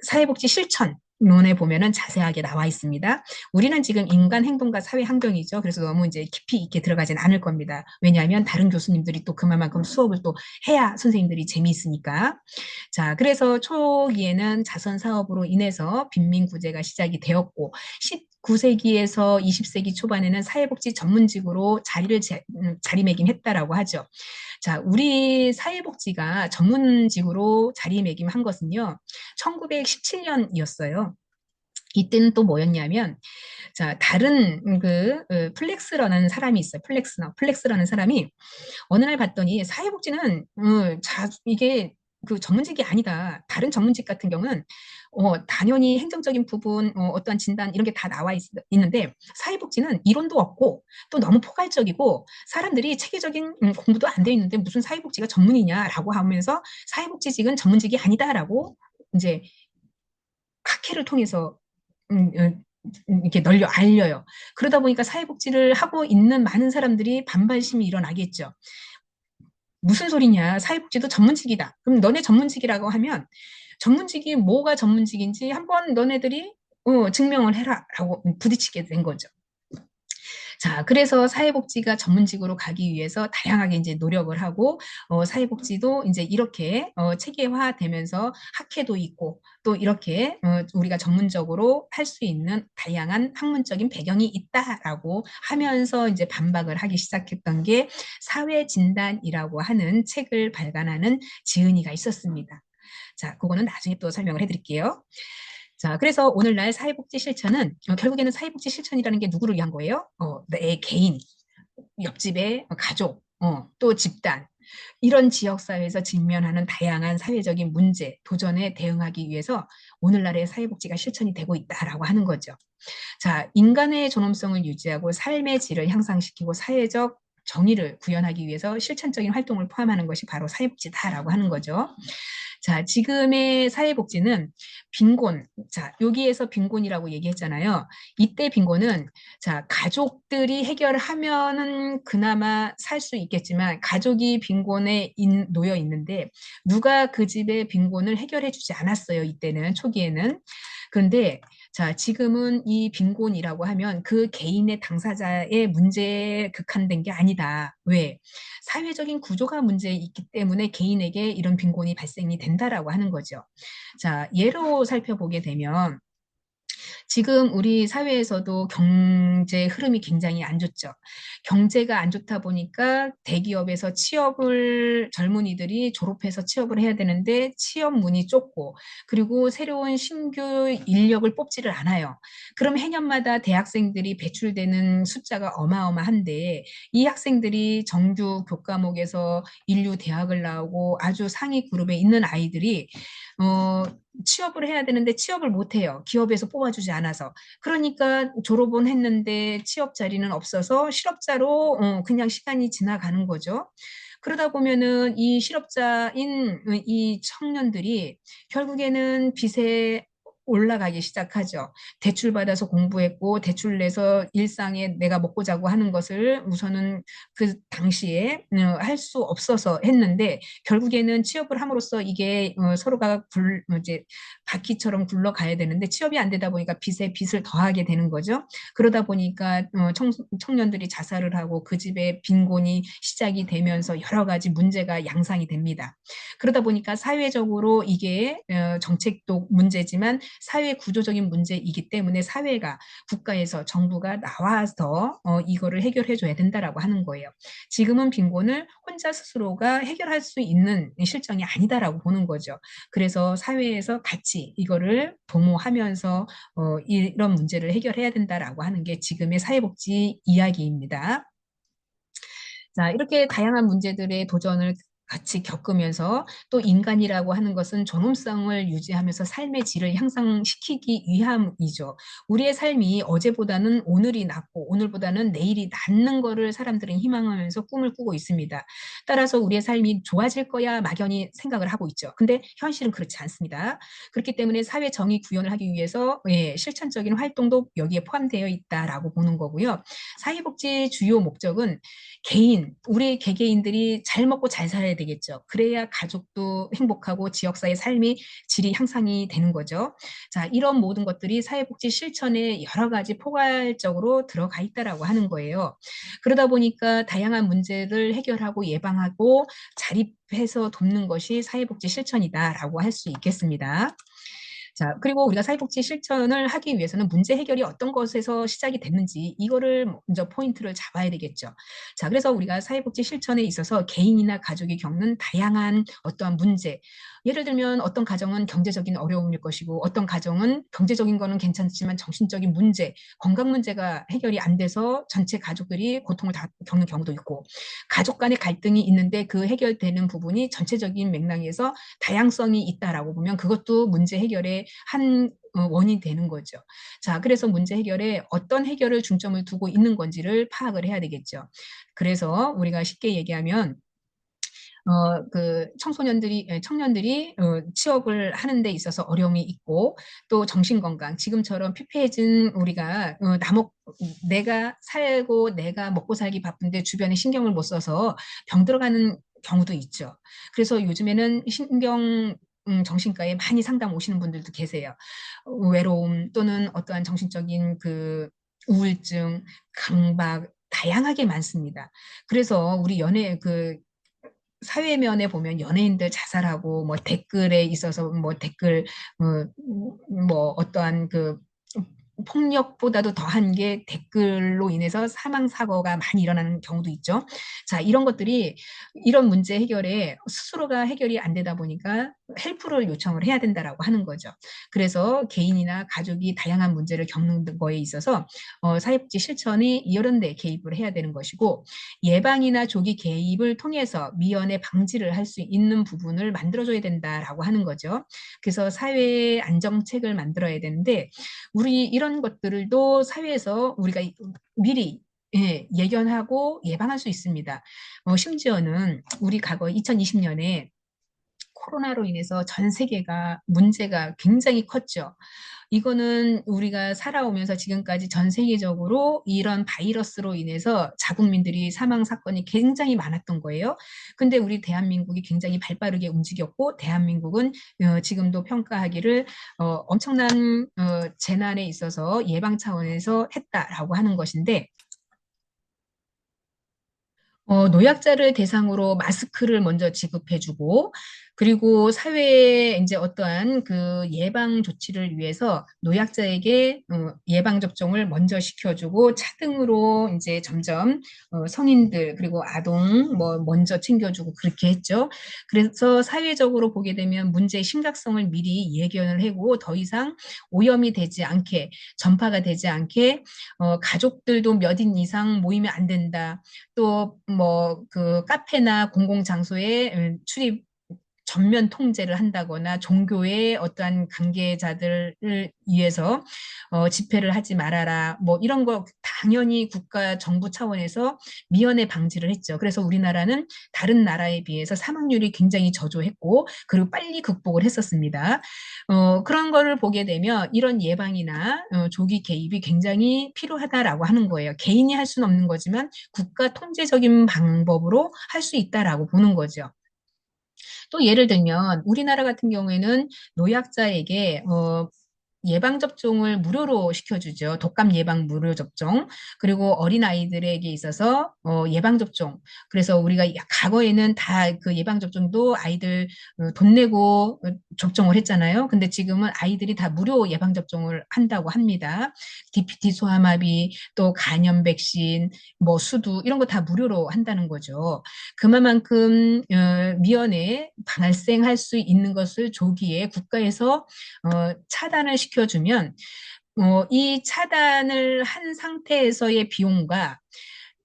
사회복지 실천론에 보면은 자세하게 나와 있습니다. 우리는 지금 인간 행동과 사회 환경이죠. 그래서 너무 이제 깊이 있게 들어가진 않을 겁니다. 왜냐하면 다른 교수님들이 또 그만큼 수업을 또 해야 선생님들이 재미있으니까. 자, 그래서 초기에는 자선 사업으로 인해서 빈민구제가 시작이 되었고 19세기에서 20세기 초반에는 사회복지 전문직으로 자리매김했다라고 하죠. 자, 우리 사회복지가 전문직으로 자리매김한 것은요, 1917년이었어요. 이때는 또 뭐였냐면, 자, 다른 플렉스라는 사람이 있어요. 플렉스라는 사람이 어느 날 봤더니 사회복지는 이게 그 전문직이 아니다. 다른 전문직 같은 경우는 당연히 행정적인 부분, 어떠한 진단 이런 게 다 나와 있는데 사회복지는 이론도 없고 또 너무 포괄적이고 사람들이 체계적인 공부도 안 돼 있는데 무슨 사회복지가 전문이냐라고 하면서 사회복지직은 전문직이 아니다라고 이제 학회를 통해서 이렇게 알려요. 그러다 보니까 사회복지를 하고 있는 많은 사람들이 반발심이 일어나겠죠. 무슨 소리냐? 사회복지도 전문직이다. 그럼 너네 전문직이라고 하면 전문직이 뭐가 전문직인지 한번 너네들이 증명을 해라라고 부딪히게 된 거죠. 자, 그래서 사회복지가 전문직으로 가기 위해서 다양하게 이제 노력을 하고, 사회복지도 이제 이렇게, 체계화되면서 학회도 있고, 또 이렇게, 우리가 전문적으로 할 수 있는 다양한 학문적인 배경이 있다라고 하면서 이제 반박을 하기 시작했던 게 사회진단이라고 하는 책을 발간하는 지은이가 있었습니다. 자, 그거는 나중에 또 설명을 해드릴게요. 자, 그래서 오늘날 사회복지 실천은 결국에는 사회복지 실천이라는 게 누구를 위한 거예요? 내 개인, 옆집의 가족, 또 집단, 이런 지역사회에서 직면하는 다양한 사회적인 문제, 도전에 대응하기 위해서 오늘날의 사회복지가 실천이 되고 있다라고 하는 거죠. 자, 인간의 존엄성을 유지하고 삶의 질을 향상시키고 사회적 정의를 구현하기 위해서 실천적인 활동을 포함하는 것이 바로 사회복지다라고 하는 거죠. 자, 지금의 사회복지는 빈곤, 자, 여기에서 빈곤이라고 얘기했잖아요. 이때 빈곤은, 자, 가족들이 해결하면은 그나마 살 수 있겠지만, 가족이 빈곤에 놓여 있는데, 누가 그 집의 빈곤을 해결해 주지 않았어요. 이때는, 초기에는. 그런데, 자, 지금은 이 빈곤이라고 하면 그 개인의 당사자의 문제에 극한된 게 아니다. 왜? 사회적인 구조가 문제 있기 때문에 개인에게 이런 빈곤이 발생이 된다라고 하는 거죠. 자, 예로 살펴보게 되면 지금 우리 사회에서도 경제 흐름이 굉장히 안 좋죠. 경제가 안 좋다 보니까 대기업에서 젊은이들이 졸업해서 취업을 해야 되는데 취업 문이 좁고 그리고 새로운 신규 인력을 뽑지를 않아요. 그럼 해년마다 대학생들이 배출되는 숫자가 어마어마한데 이 학생들이 정규 교과목에서 인류 대학을 나오고 아주 상위 그룹에 있는 아이들이 어, 취업을 해야 되는데 취업을 못 해요. 기업에서 뽑아주지 않아서. 그러니까 졸업은 했는데 취업 자리는 없어서 실업자로 그냥 시간이 지나가는 거죠. 그러다 보면은 이 실업자인 이 청년들이 결국에는 빚에 올라가기 시작하죠. 대출 받아서 공부했고 대출 내서 일상에 내가 먹고 자고 하는 것을 우선은 그 당시에 할 수 없어서 했는데 결국에는 취업을 함으로써 이게 서로가 이제 바퀴처럼 굴러가야 되는데 취업이 안 되다 보니까 빚에 빚을 더하게 되는 거죠. 그러다 보니까 청년들이 자살을 하고 그 집에 빈곤이 시작이 되면서 여러 가지 문제가 양상이 됩니다. 그러다 보니까 사회적으로 이게 정책도 문제지만 사회 구조적인 문제이기 때문에 사회가 국가에서 정부가 나와서 이거를 해결해 줘야 된다라고 하는 거예요. 지금은 빈곤을 혼자 스스로가 해결할 수 있는 실정이 아니다라고 보는 거죠. 그래서 사회에서 같이 이거를 도모하면서 이런 문제를 해결해야 된다라고 하는 게 지금의 사회복지 이야기입니다. 자, 이렇게 다양한 문제들의 도전을 같이 겪으면서 또 인간이라고 하는 것은 존엄성을 유지하면서 삶의 질을 향상시키기 위함이죠. 우리의 삶이 어제보다는 오늘이 낫고 오늘보다는 내일이 낫는 거를 사람들은 희망하면서 꿈을 꾸고 있습니다. 따라서 우리의 삶이 좋아질 거야 막연히 생각을 하고 있죠. 근데 현실은 그렇지 않습니다. 그렇기 때문에 사회 정의 구현을 하기 위해서 실천적인 활동도 여기에 포함되어 있다라고 보는 거고요. 사회복지 주요 목적은 우리 개개인들이 잘 먹고 잘 살아야 되겠죠. 그래야 가족도 행복하고 지역사회 삶의 질이 향상이 되는 거죠. 자, 이런 모든 것들이 사회복지 실천에 여러 가지 포괄적으로 들어가 있다라고 하는 거예요. 그러다 보니까 다양한 문제를 해결하고 예방하고 자립해서 돕는 것이 사회복지 실천이다라고 할 수 있겠습니다. 자, 그리고 우리가 사회복지 실천을 하기 위해서는 문제 해결이 어떤 것에서 시작이 됐는지 이거를 먼저 포인트를 잡아야 되겠죠. 자, 그래서 우리가 사회복지 실천에 있어서 개인이나 가족이 겪는 다양한 어떠한 문제, 예를 들면 어떤 가정은 경제적인 어려움일 것이고 어떤 가정은 경제적인 거는 괜찮지만 정신적인 문제, 건강 문제가 해결이 안 돼서 전체 가족들이 고통을 다 겪는 경우도 있고 가족 간의 갈등이 있는데 그 해결되는 부분이 전체적인 맥락에서 다양성이 있다라고 보면 그것도 문제 해결의 한 원이 되는 거죠. 자, 그래서 문제 해결에 어떤 해결을 중점을 두고 있는 건지를 파악을 해야 되겠죠. 그래서 우리가 쉽게 얘기하면 청년들이 취업을 하는 데 있어서 어려움이 있고 또 정신건강, 지금처럼 피폐해진 우리가 내가 살고 내가 먹고 살기 바쁜데 주변에 신경을 못 써서 병 들어가는 경우도 있죠. 그래서 요즘에는 정신과에 많이 상담 오시는 분들도 계세요. 외로움 또는 어떠한 정신적인 우울증, 강박, 다양하게 많습니다. 그래서 우리 사회면에 보면 연예인들 자살하고 뭐 댓글에 있어서 뭐 댓글 뭐 어떠한 폭력보다도 더한 게 댓글로 인해서 사망 사고가 많이 일어나는 경우도 있죠. 자, 이런 것들이 이런 문제 해결에 스스로가 해결이 안 되다 보니까 헬프를 요청을 해야 된다라고 하는 거죠. 그래서 개인이나 가족이 다양한 문제를 겪는 거에 있어서 사회복지 실천이 이런 데 개입을 해야 되는 것이고 예방이나 조기 개입을 통해서 미연에 방지를 할 수 있는 부분을 만들어줘야 된다라고 하는 거죠. 그래서 사회 안정책을 만들어야 되는데 우리 이런 것들도 사회에서 우리가 미리 예견하고 예방할 수 있습니다. 심지어는 우리 과거 2020년에 코로나로 인해서 전 세계가 문제가 굉장히 컸죠. 이거는 우리가 살아오면서 지금까지 전 세계적으로 이런 바이러스로 인해서 자국민들이 사망 사건이 굉장히 많았던 거예요. 근데 우리 대한민국이 굉장히 발빠르게 움직였고 대한민국은 지금도 평가하기를 엄청난 재난에 있어서 예방 차원에서 했다라고 하는 것인데 노약자를 대상으로 마스크를 먼저 지급해주고, 그리고 사회에 이제 어떠한 예방 조치를 위해서 노약자에게 예방 접종을 먼저 시켜주고, 차등으로 이제 점점 성인들, 그리고 아동 뭐 먼저 챙겨주고 그렇게 했죠. 그래서 사회적으로 보게 되면 문제의 심각성을 미리 예견을 하고 더 이상 오염이 되지 않게, 전파가 되지 않게, 가족들도 몇 인 이상 모이면 안 된다. 또 뭐 카페나 공공장소에 출입 전면 통제를 한다거나 종교의 어떠한 관계자들을 위해서 집회를 하지 말아라. 뭐 이런 거 당연히 국가 정부 차원에서 미연에 방지를 했죠. 그래서 우리나라는 다른 나라에 비해서 사망률이 굉장히 저조했고 그리고 빨리 극복을 했었습니다. 그런 거를 보게 되면 이런 예방이나 조기 개입이 굉장히 필요하다라고 하는 거예요. 개인이 할 수는 없는 거지만 국가 통제적인 방법으로 할 수 있다라고 보는 거죠. 또 예를 들면 우리나라 같은 경우에는 노약자에게 예방접종을 무료로 시켜주죠. 독감 예방 무료 접종. 그리고 어린아이들에게 있어서 예방접종. 그래서 우리가 과거에는 다 그 예방접종도 아이들 돈 내고 접종을 했잖아요. 근데 지금은 아이들이 다 무료 예방접종을 한다고 합니다. DPT 소아마비, 또 간염 백신, 뭐 수두 이런 거 다 무료로 한다는 거죠. 그만큼 미연에 발생할 수 있는 것을 조기에 국가에서 차단을 시켜주면 이 차단을 한 상태에서의 비용과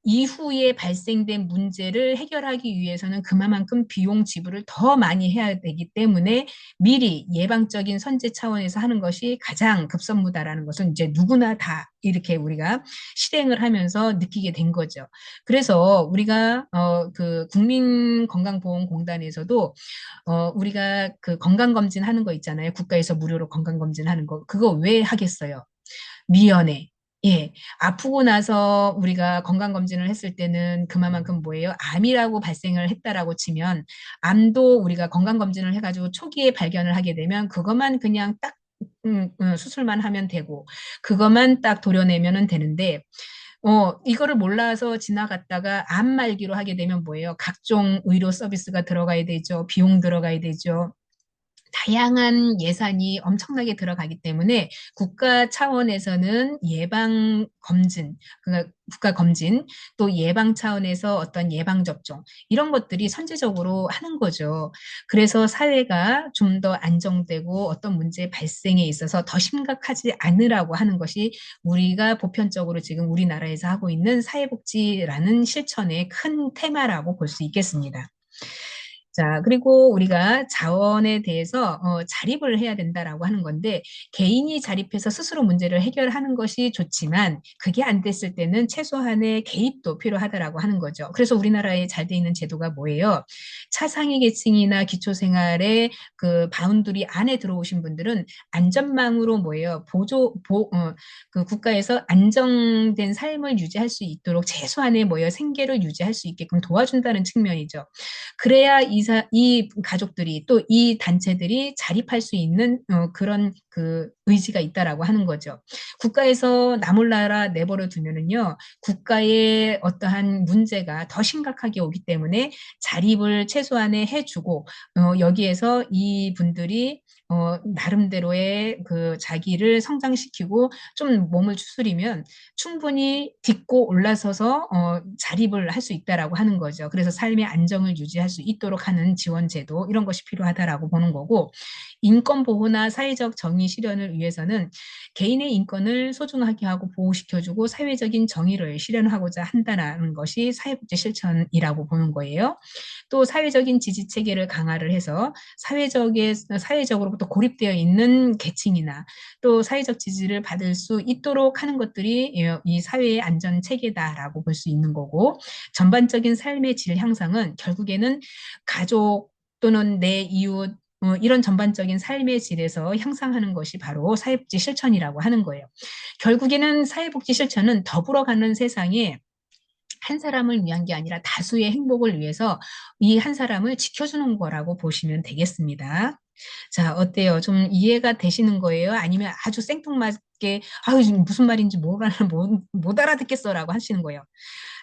이후에 발생된 문제를 해결하기 위해서는 그만큼 비용 지불을 더 많이 해야 되기 때문에 미리 예방적인 선제 차원에서 하는 것이 가장 급선무다라는 것은 이제 누구나 다 이렇게 우리가 실행을 하면서 느끼게 된 거죠. 그래서 우리가 그 국민건강보험공단에서도 우리가 그 건강검진 하는 거 있잖아요. 국가에서 무료로 건강검진 하는 거. 그거 왜 하겠어요? 미연에. 예. 아프고 나서 우리가 건강검진을 했을 때는 그만큼 뭐예요? 암이라고 발생을 했다라고 치면 암도 우리가 건강검진을 해가지고 초기에 발견을 하게 되면 그것만 그냥 딱 수술만 하면 되고 그것만 딱 도려내면은 되는데 이거를 몰라서 지나갔다가 암 말기로 하게 되면 뭐예요? 각종 의료 서비스가 들어가야 되죠. 비용 들어가야 되죠. 다양한 예산이 엄청나게 들어가기 때문에 국가 차원에서는 예방 검진, 그러니까 국가 검진, 또 예방 차원에서 어떤 예방 접종 이런 것들이 선제적으로 하는 거죠. 그래서 사회가 좀 더 안정되고 어떤 문제 발생에 있어서 더 심각하지 않으라고 하는 것이 우리가 보편적으로 지금 우리나라에서 하고 있는 사회복지라는 실천의 큰 테마라고 볼 수 있겠습니다. 자, 그리고 우리가 자원에 대해서 자립을 해야 된다라고 하는 건데 개인이 자립해서 스스로 문제를 해결하는 것이 좋지만 그게 안 됐을 때는 최소한의 개입도 필요하다라고 하는 거죠. 그래서 우리나라에 잘 돼 있는 제도가 뭐예요? 차상위 계층이나 기초생활의 그 바운드리 안에 들어오신 분들은 안전망으로 뭐예요? 그 국가에서 안정된 삶을 유지할 수 있도록 최소한의 뭐예요? 생계를 유지할 수 있게끔 도와준다는 측면이죠. 그래야 이 가족들이 또 이 단체들이 자립할 수 있는 그런 그 의지가 있다라고 하는 거죠. 국가에서 나 몰라라 내버려 두면은요, 국가의 어떠한 문제가 더 심각하게 오기 때문에 자립을 최소한에 해주고, 여기에서 이 분들이 나름대로의 그 자기를 성장시키고 좀 몸을 추스리면 충분히 딛고 올라서서 자립을 할 수 있다라고 하는 거죠. 그래서 삶의 안정을 유지할 수 있도록 하는 지원 제도 이런 것이 필요하다라고 보는 거고 인권 보호나 사회적 정의 실현을 위해서는 개인의 인권을 소중하게 하고 보호시켜주고 사회적인 정의를 실현하고자 한다는 것이 사회복지 실천이라고 보는 거예요. 또 사회적인 지지 체계를 강화를 해서 사회적으로부터 고립되어 있는 계층이나 또 사회적 지지를 받을 수 있도록 하는 것들이 이 사회의 안전 체계다라고 볼 수 있는 거고 전반적인 삶의 질 향상은 결국에는 가족 또는 내 이웃 이런 전반적인 삶의 질에서 향상하는 것이 바로 사회복지 실천이라고 하는 거예요. 결국에는 사회복지 실천은 더불어가는 세상에 한 사람을 위한 게 아니라 다수의 행복을 위해서 이 한 사람을 지켜주는 거라고 보시면 되겠습니다. 자, 어때요? 좀 이해가 되시는 거예요? 아니면 아주 생뚱맞게, 아유, 지금 무슨 말인지 못 알아듣겠어라고 하시는 거예요?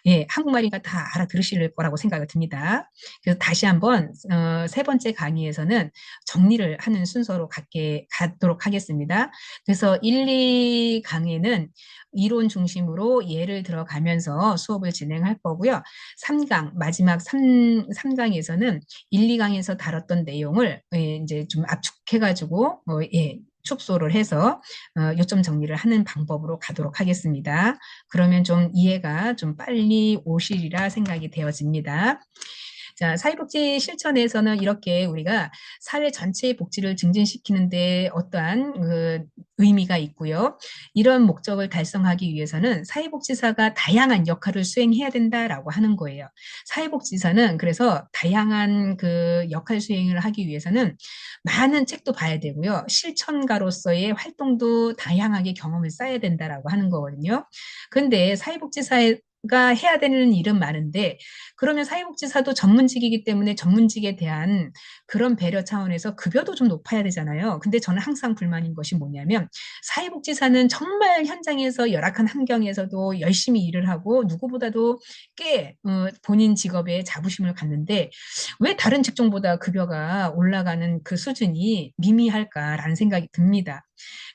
예, 한국말이가 다 알아들으실 거라고 생각이 듭니다. 그래서 다시 한번 세 번째 강의에서는 정리를 하는 순서로 가도록 하겠습니다. 그래서 1, 2강에는 이론 중심으로 예를 들어가면서 수업을 진행할 거고요. 3강, 마지막 3강에서는 1, 2강에서 다뤘던 내용을 이제 좀 압축해가지고 예, 축소를 해서 요점 정리를 하는 방법으로 가도록 하겠습니다. 그러면 좀 이해가 좀 빨리 오시리라 생각이 되어집니다. 자, 사회복지 실천에서는 이렇게 우리가 사회 전체의 복지를 증진시키는데 어떠한 그 의미가 있고요. 이런 목적을 달성하기 위해서는 사회복지사가 다양한 역할을 수행해야 된다라고 하는 거예요. 사회복지사는 그래서 다양한 그 역할 수행을 하기 위해서는 많은 책도 봐야 되고요. 실천가로서의 활동도 다양하게 경험을 쌓아야 된다라고 하는 거거든요. 근데 사회복지사의 해야 되는 일은 많은데 그러면 사회복지사도 전문직이기 때문에 전문직에 대한 그런 배려 차원에서 급여도 좀 높아야 되잖아요. 근데 저는 항상 불만인 것이 뭐냐면 사회복지사는 정말 현장에서 열악한 환경에서도 열심히 일을 하고 누구보다도 꽤 본인 직업에 자부심을 갖는데 왜 다른 직종보다 급여가 올라가는 그 수준이 미미할까라는 생각이 듭니다.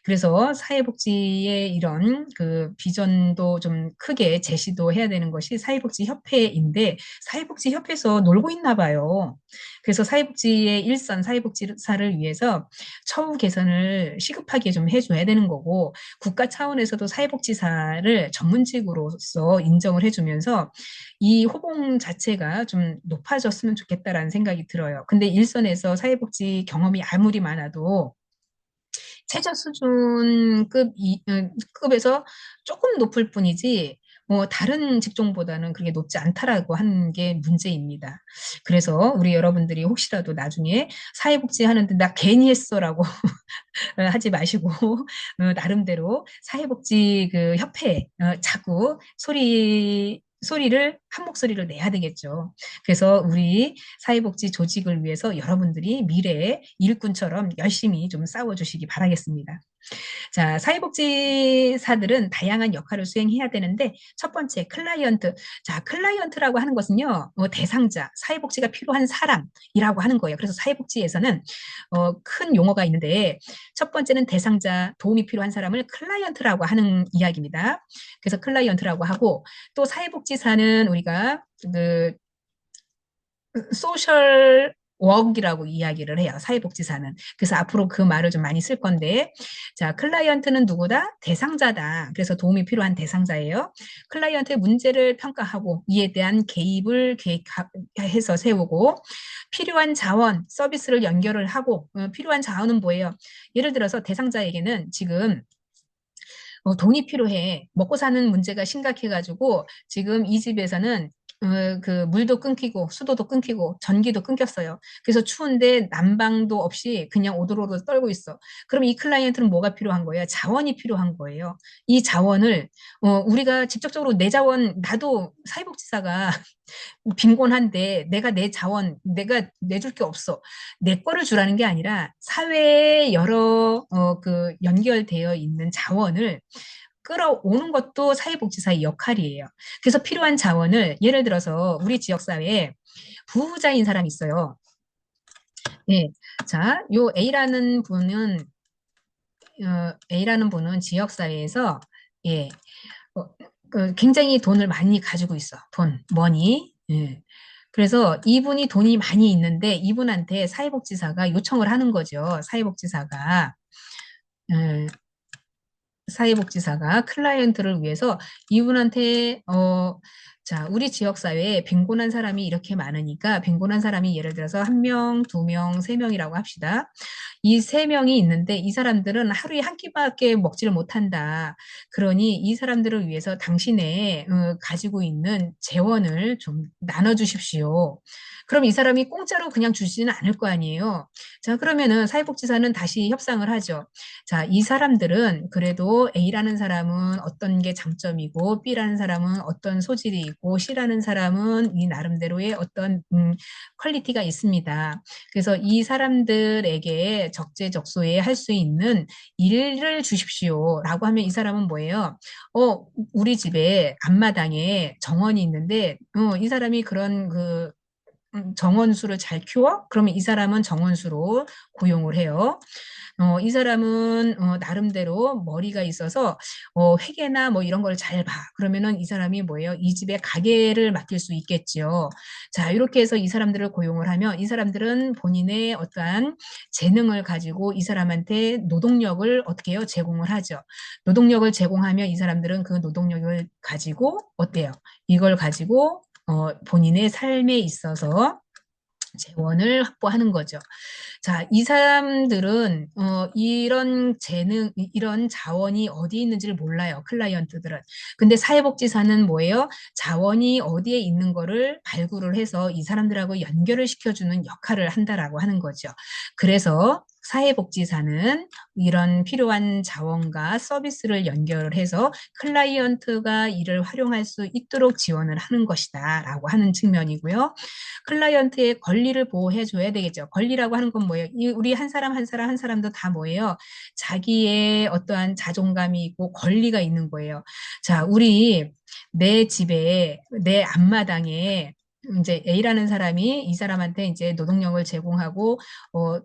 그래서 사회복지의 이런 그 비전도 좀 크게 제시도 해야 되는 것이 사회복지협회인데 사회복지협회에서 놀고 있나 봐요. 그래서 사회복지의 일선 사회복지사를 위해서 처우 개선을 시급하게 좀 해줘야 되는 거고 국가 차원에서도 사회복지사를 전문직으로서 인정을 해주면서 이 호봉 자체가 좀 높아졌으면 좋겠다라는 생각이 들어요. 근데 일선에서 사회복지 경험이 아무리 많아도 최저 수준급 급에서 조금 높을 뿐이지 뭐 다른 직종보다는 그게 높지 않다라고 하는 게 문제입니다. 그래서 우리 여러분들이 혹시라도 나중에 사회복지 하는데 나 괜히 했어라고 하지 마시고 나름대로 사회복지 그 협회에 자꾸 소리를 한 목소리를 내야 되겠죠. 그래서 우리 사회복지 조직을 위해서 여러분들이 미래의 일꾼처럼 열심히 좀 싸워주시기 바라겠습니다. 자, 사회복지사들은 다양한 역할을 수행해야 되는데 첫 번째 클라이언트. 자, 클라이언트라고 하는 것은요. 대상자, 사회복지가 필요한 사람이라고 하는 거예요. 그래서 사회복지에서는 큰 용어가 있는데 첫 번째는 대상자, 도움이 필요한 사람을 클라이언트라고 하는 이야기입니다. 그래서 클라이언트라고 하고 또 사회복지사는 우리가 그 소셜 웍이라고 이야기를 해요. 사회복지사는. 그래서 앞으로 그 말을 좀 많이 쓸 건데, 자, 클라이언트는 누구다? 대상자다. 그래서 도움이 필요한 대상자예요. 클라이언트의 문제를 평가하고 이에 대한 개입을 계획해서 세우고 필요한 자원, 서비스를 연결을 하고 필요한 자원은 뭐예요? 예를 들어서 대상자에게는 지금 돈이 필요해. 먹고 사는 문제가 심각해가지고 지금 이 집에서는 그 물도 끊기고 수도도 끊기고 전기도 끊겼어요. 그래서 추운데 난방도 없이 그냥 오돌오돌 떨고 있어. 그럼 이 클라이언트는 뭐가 필요한 거예요? 자원이 필요한 거예요. 이 자원을 우리가 직접적으로 내 자원 나도 사회복지사가 빈곤한데 내가 내 자원 내가 내줄 게 없어. 내 거를 주라는 게 아니라 사회에 여러 그 연결되어 있는 자원을 끌어오는 것도 사회복지사의 역할이에요. 그래서 필요한 자원을 예를 들어서 우리 지역사회에 부자인 사람이 있어요. 예. 자, 요 A라는 분은 지역사회에서 예, 굉장히 돈을 많이 가지고 있어. 머니. 예. 그래서 이분이 돈이 많이 있는데 이분한테 사회복지사가 요청을 하는 거죠. 예, 사회복지사가 클라이언트를 위해서 이분한테 자, 우리 지역 사회에 빈곤한 사람이 이렇게 많으니까 빈곤한 사람이 예를 들어서 한 명, 두 명, 세 명이라고 합시다. 이 세 명이 있는데 이 사람들은 하루에 한 끼밖에 먹지를 못한다. 그러니 이 사람들을 위해서 당신의 가지고 있는 재원을 좀 나눠주십시오. 그럼 이 사람이 공짜로 그냥 주지는 않을 거 아니에요. 자, 그러면은 사회복지사는 다시 협상을 하죠. 자, 이 사람들은 그래도 A라는 사람은 어떤 게 장점이고 B라는 사람은 어떤 소질이 있고 C라는 사람은 이 나름대로의 어떤 퀄리티가 있습니다. 그래서 이 사람들에게 적재적소에 할 수 있는 일을 주십시오라고 하면 이 사람은 뭐예요? 우리 집에 앞마당에 정원이 있는데 이 사람이 그런 그 정원수를 잘 키워? 그러면 이 사람은 정원수로 고용을 해요. 이 사람은 나름대로 머리가 있어서 회계나 뭐 이런 걸 잘 봐. 그러면은 이 사람이 뭐예요? 이 집에 가게를 맡길 수 있겠죠. 자, 이렇게 해서 이 사람들을 고용을 하면 이 사람들은 본인의 어떠한 재능을 가지고 이 사람한테 노동력을 어떻게 해요? 제공을 하죠. 노동력을 제공하면 이 사람들은 그 노동력을 가지고 어때요? 이걸 가지고 본인의 삶에 있어서 재원을 확보하는 거죠. 자, 이 사람들은 이런 재능, 이런 자원이 어디 있는지를 몰라요. 클라이언트들은. 근데 사회복지사는 뭐예요? 자원이 어디에 있는 거를 발굴을 해서 이 사람들하고 연결을 시켜주는 역할을 한다라고 하는 거죠. 그래서 사회복지사는 이런 필요한 자원과 서비스를 연결해서 클라이언트가 이를 활용할 수 있도록 지원을 하는 것이다 라고 하는 측면이고요. 클라이언트의 권리를 보호해 줘야 되겠죠. 권리라고 하는 건 뭐예요? 우리 한 사람 한 사람 한 사람도 다 뭐예요? 자기의 어떠한 자존감이 있고 권리가 있는 거예요. 자, 우리 내 집에 내 앞마당에 이제 A라는 사람이 이 사람한테 이제 노동력을 제공하고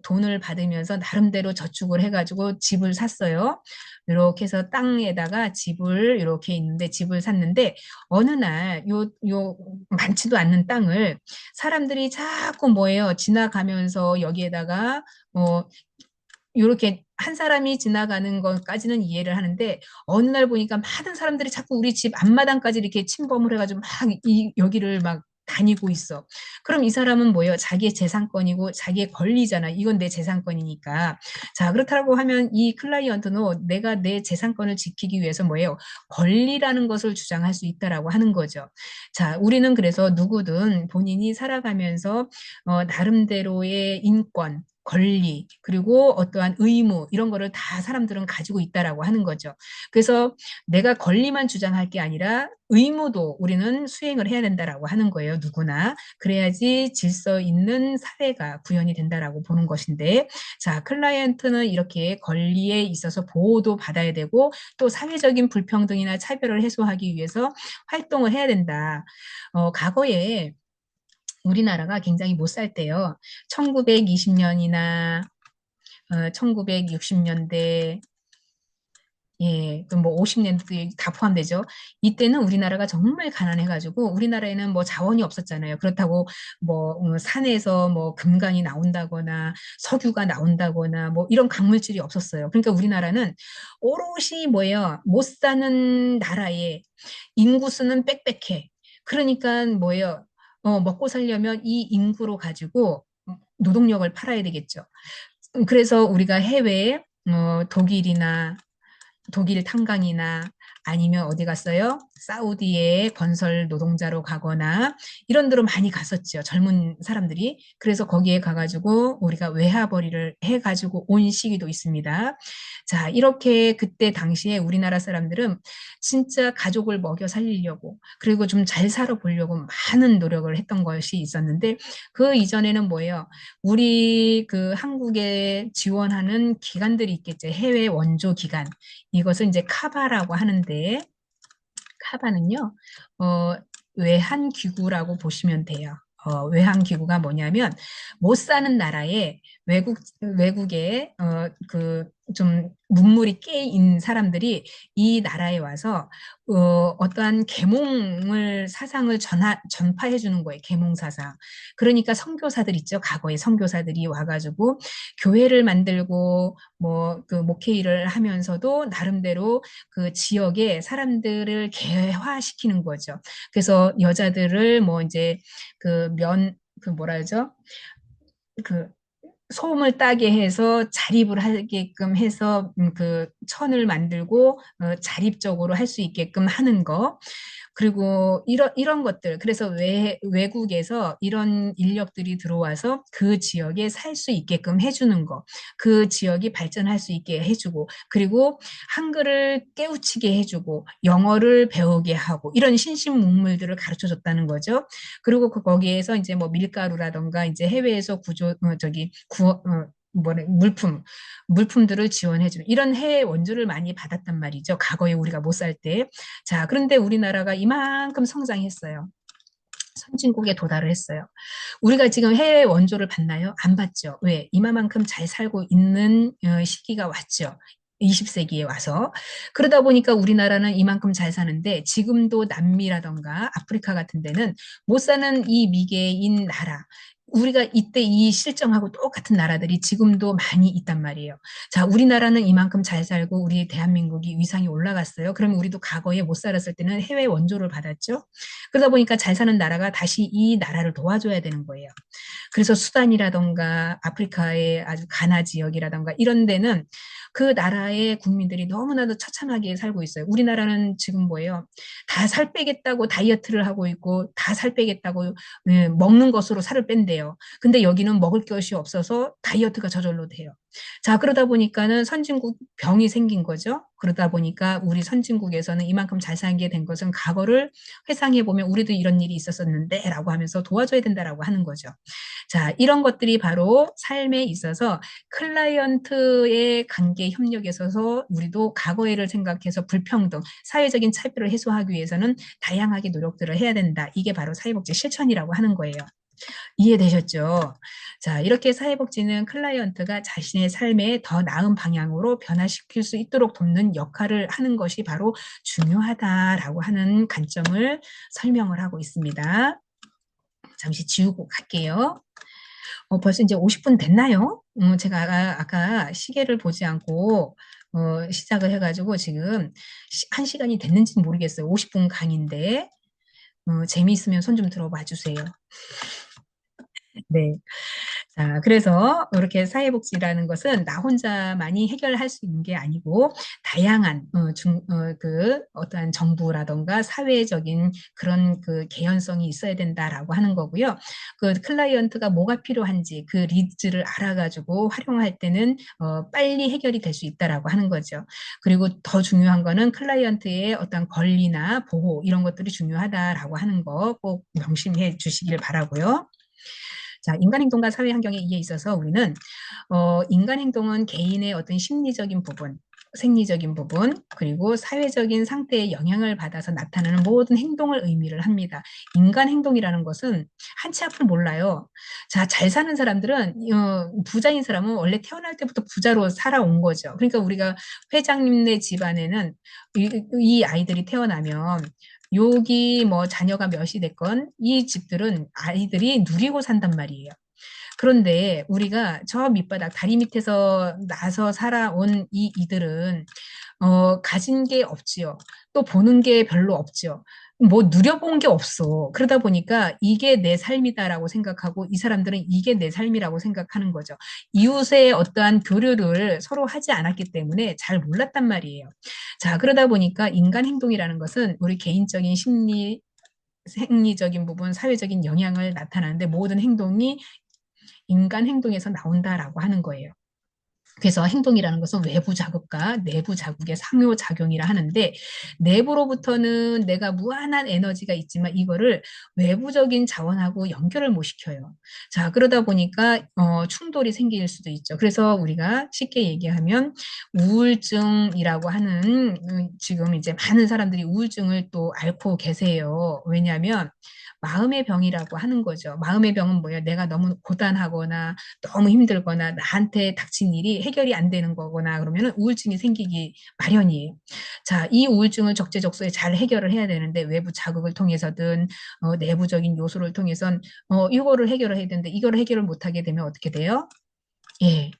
돈을 받으면서 나름대로 저축을 해가지고 집을 샀어요. 이렇게 해서 땅에다가 집을 이렇게 있는데 집을 샀는데 어느 날 요 많지도 않는 땅을 사람들이 자꾸 뭐예요? 지나가면서 여기에다가 이렇게 한 사람이 지나가는 것까지는 이해를 하는데 어느 날 보니까 많은 사람들이 자꾸 우리 집 앞마당까지 이렇게 침범을 해가지고 막 여기를 막 다니고 있어. 그럼 이 사람은 뭐예요? 자기의 재산권이고 자기의 권리잖아. 이건 내 재산권이니까. 자, 그렇다고 하면 이 클라이언트는 내가 내 재산권을 지키기 위해서 뭐예요? 권리라는 것을 주장할 수 있다라고 하는 거죠. 자, 우리는 그래서 누구든 본인이 살아가면서 나름대로의 인권, 권리, 그리고 어떠한 의무, 이런 거를 다 사람들은 가지고 있다라고 하는 거죠. 그래서 내가 권리만 주장할 게 아니라 의무도 우리는 수행을 해야 된다라고 하는 거예요. 누구나. 그래야지 질서 있는 사회가 구현이 된다라고 보는 것인데, 자, 클라이언트는 이렇게 권리에 있어서 보호도 받아야 되고, 또 사회적인 불평등이나 차별을 해소하기 위해서 활동을 해야 된다. 과거에 우리나라가 굉장히 못 살 때요. 1920년이나 1960년대, 예, 그럼 뭐 50년대 다 포함되죠. 이때는 우리나라가 정말 가난해가지고 우리나라에는 뭐 자원이 없었잖아요. 그렇다고 뭐 산에서 뭐 금강이 나온다거나 석유가 나온다거나 뭐 이런 광물질이 없었어요. 그러니까 우리나라는 오롯이 뭐예요? 못 사는 나라에 인구수는 빽빽해. 그러니까 뭐예요? 먹고 살려면 이 인구로 가지고 노동력을 팔아야 되겠죠. 그래서 우리가 해외에 독일 탄광이나 아니면 어디 갔어요? 사우디에 건설 노동자로 가거나 이런 데로 많이 갔었죠. 젊은 사람들이. 그래서 거기에 가가지고 우리가 외화벌이를 해가지고 온 시기도 있습니다. 자, 이렇게 그때 당시에 우리나라 사람들은 진짜 가족을 먹여 살리려고 그리고 좀 잘 살아보려고 많은 노력을 했던 것이 있었는데 그 이전에는 뭐예요? 우리 그 한국에 지원하는 기관들이 있겠죠. 해외 원조 기관. 이것을 이제 카바라고 하는데, 카바는요, 어, 외환기구라고 보시면 돼요. 외환기구가 뭐냐면, 못 사는 나라에 외국에, 좀 문물이 깨인 사람들이 이 나라에 와서, 어떠한 사상을 전파해 주는 거예요. 계몽 사상. 그러니까 선교사들 있죠. 과거에 선교사들이 와가지고 교회를 만들고, 그 목회 일을 하면서도 나름대로 그 지역의 사람들을 개화시키는 거죠. 그래서 여자들을 뭐 이제 그 뭐라 하죠? 그 소음을 따게 해서 자립을 하게끔 해서 그 천을 만들고 자립적으로 할 수 있게끔 하는 거. 그리고 이런 것들. 그래서 외국에서 이런 인력들이 들어와서 그 지역에 살 수 있게끔 해주는 거. 그 지역이 발전할 수 있게 해주고, 그리고 한글을 깨우치게 해주고, 영어를 배우게 하고, 이런 신신문물들을 가르쳐 줬다는 거죠. 그리고 거기에서 이제 뭐 밀가루라던가 이제 해외에서 물품들을 지원해주는 이런 해외 원조를 많이 받았단 말이죠. 과거에 우리가 못 살 때. 자, 그런데 우리나라가 이만큼 성장했어요. 선진국에 도달을 했어요. 우리가 지금 해외 원조를 받나요? 안 받죠. 왜? 이만큼 잘 살고 있는 시기가 왔죠. 20세기에 와서. 그러다 보니까 우리나라는 이만큼 잘 사는데 지금도 남미라던가 아프리카 같은 데는 못 사는 이 미개인 나라, 우리가 이때 이 실정하고 똑같은 나라들이 지금도 많이 있단 말이에요. 자, 우리나라는 이만큼 잘 살고 우리 대한민국이 위상이 올라갔어요. 그러면 우리도 과거에 못 살았을 때는 해외 원조를 받았죠. 그러다 보니까 잘 사는 나라가 다시 이 나라를 도와줘야 되는 거예요. 그래서 수단이라던가 아프리카의 아주 가나 지역이라던가 이런 데는 그 나라의 국민들이 너무나도 처참하게 살고 있어요. 우리나라는 지금 뭐예요? 다 살 빼겠다고 다이어트를 하고 있고 다 살 빼겠다고 먹는 것으로 살을 뺀대요. 돼요. 근데 여기는 먹을 것이 없어서 다이어트가 저절로 돼요. 자, 그러다 보니까는 선진국 병이 생긴 거죠. 그러다 보니까 우리 선진국에서는 이만큼 잘 살게 된 것은 과거를 회상해 보면 우리도 이런 일이 있었었는데 라고 하면서 도와줘야 된다라고 하는 거죠. 자, 이런 것들이 바로 삶에 있어서 클라이언트의 관계 협력에 있어서 우리도 과거에를 생각해서 불평등, 사회적인 차별을 해소하기 위해서는 다양하게 노력들을 해야 된다. 이게 바로 사회복지 실천이라고 하는 거예요. 이해되셨죠? 자, 이렇게 사회복지는 클라이언트가 자신의 삶에 더 나은 방향으로 변화시킬 수 있도록 돕는 역할을 하는 것이 바로 중요하다라고 하는 관점을 설명을 하고 있습니다. 잠시 지우고 갈게요. 벌써 이제 50분 됐나요? 제가 아까 시계를 보지 않고 시작을 해가지고 지금 1시간이 됐는지는 모르겠어요. 50분 강의인데 재미있으면 손 좀 들어봐 주세요. 네. 자, 그래서 이렇게 사회복지라는 것은 나 혼자만이 해결할 수 있는 게 아니고 다양한 어떠한 정부라던가 사회적인 그런 그 개연성이 있어야 된다라고 하는 거고요. 그 클라이언트가 뭐가 필요한지 그 리즈를 알아가지고 활용할 때는 빨리 해결이 될 수 있다라고 하는 거죠. 그리고 더 중요한 거는 클라이언트의 어떤 권리나 보호 이런 것들이 중요하다라고 하는 거 꼭 명심해 주시길 바라고요. 자, 인간행동과 사회환경에 이에 있어서 우리는 인간행동은 개인의 어떤 심리적인 부분, 생리적인 부분, 그리고 사회적인 상태에 영향을 받아서 나타나는 모든 행동을 의미를 합니다. 인간행동이라는 것은 한치 앞을 몰라요. 자, 잘 사는 사람들은, 부자인 사람은 원래 태어날 때부터 부자로 살아온 거죠. 그러니까 우리가 회장님네 집안에는 이 아이들이 태어나면 여기 뭐 자녀가 몇이 됐건 이 집들은 아이들이 누리고 산단 말이에요. 그런데 우리가 저 밑바닥 다리 밑에서 나서 살아온 이들은 가진 게 없지요. 또 보는 게 별로 없지요. 뭐 누려본 게 없어. 그러다 보니까 이게 내 삶이다라고 생각하고 이 사람들은 이게 내 삶이라고 생각하는 거죠. 이웃의 어떠한 교류를 서로 하지 않았기 때문에 잘 몰랐단 말이에요. 자, 그러다 보니까 인간 행동이라는 것은 우리 개인적인 심리, 생리적인 부분, 사회적인 영향을 나타나는데 모든 행동이 인간 행동에서 나온다라고 하는 거예요. 그래서 행동이라는 것은 외부 자극과 내부 자극의 상호작용이라 하는데 내부로부터는 내가 무한한 에너지가 있지만 이거를 외부적인 자원하고 연결을 못 시켜요. 자, 그러다 보니까 충돌이 생길 수도 있죠. 그래서 우리가 쉽게 얘기하면 우울증이라고 하는 지금 이제 많은 사람들이 우울증을 또 앓고 계세요. 왜냐하면 마음의 병이라고 하는 거죠. 마음의 병은 뭐예요? 내가 너무 고단하거나 너무 힘들거나 나한테 닥친 일이 해결이 안 되는 거거나 그러면 우울증이 생기기 마련이에요. 자, 이 우울증을 적재적소에 잘 해결을 해야 되는데 외부 자극을 통해서든 내부적인 요소를 통해선 이거를 해결을 해야 되는데 이거를 해결을 못하게 되면 어떻게 돼요? 예,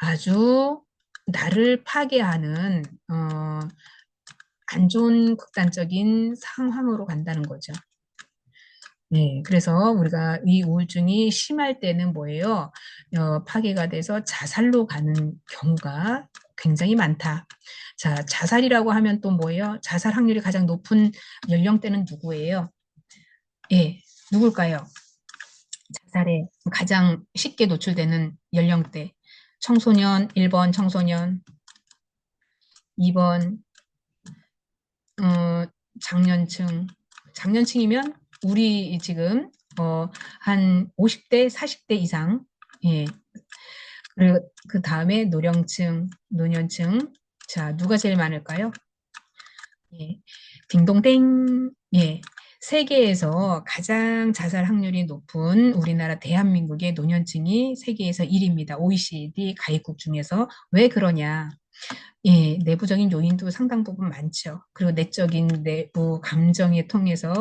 아주 나를 파괴하는 안 좋은 극단적인 상황으로 간다는 거죠. 네, 그래서 우리가 이 우울증이 심할 때는 뭐예요? 파괴가 돼서 자살로 가는 경우가 굉장히 많다. 자, 자살이라고 하면 또 뭐예요? 자살 확률이 가장 높은 연령대는 누구예요? 예, 누굴까요? 자살에 가장 쉽게 노출되는 연령대. 청소년, 1번 청소년, 2번 장년층. 장년층이면 우리 지금 한 50대, 40대 이상. 예. 그리고 그 다음에 노령층, 노년층. 자, 누가 제일 많을까요? 예. 딩동댕. 예. 세계에서 가장 자살 확률이 높은 우리나라 대한민국의 노년층이 세계에서 1위입니다. OECD 가입국 중에서. 왜 그러냐? 예, 내부적인 요인도 상당 부분 많죠. 그리고 내적인 내부 감정에 통해서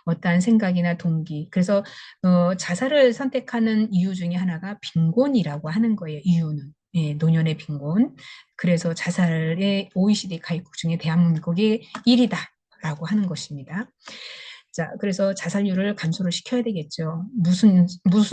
어떠한 생각이나 동기. 그래서 자살을 선택하는 이유 중에 하나가 빈곤이라고 하는 거예요. 이유는. 예, 노년의 빈곤. 그래서 자살의 OECD 가입국 중에 대한민국이 1위다라고 하는 것입니다. 자, 그래서 자살률을 감소를 시켜야 되겠죠. 무슨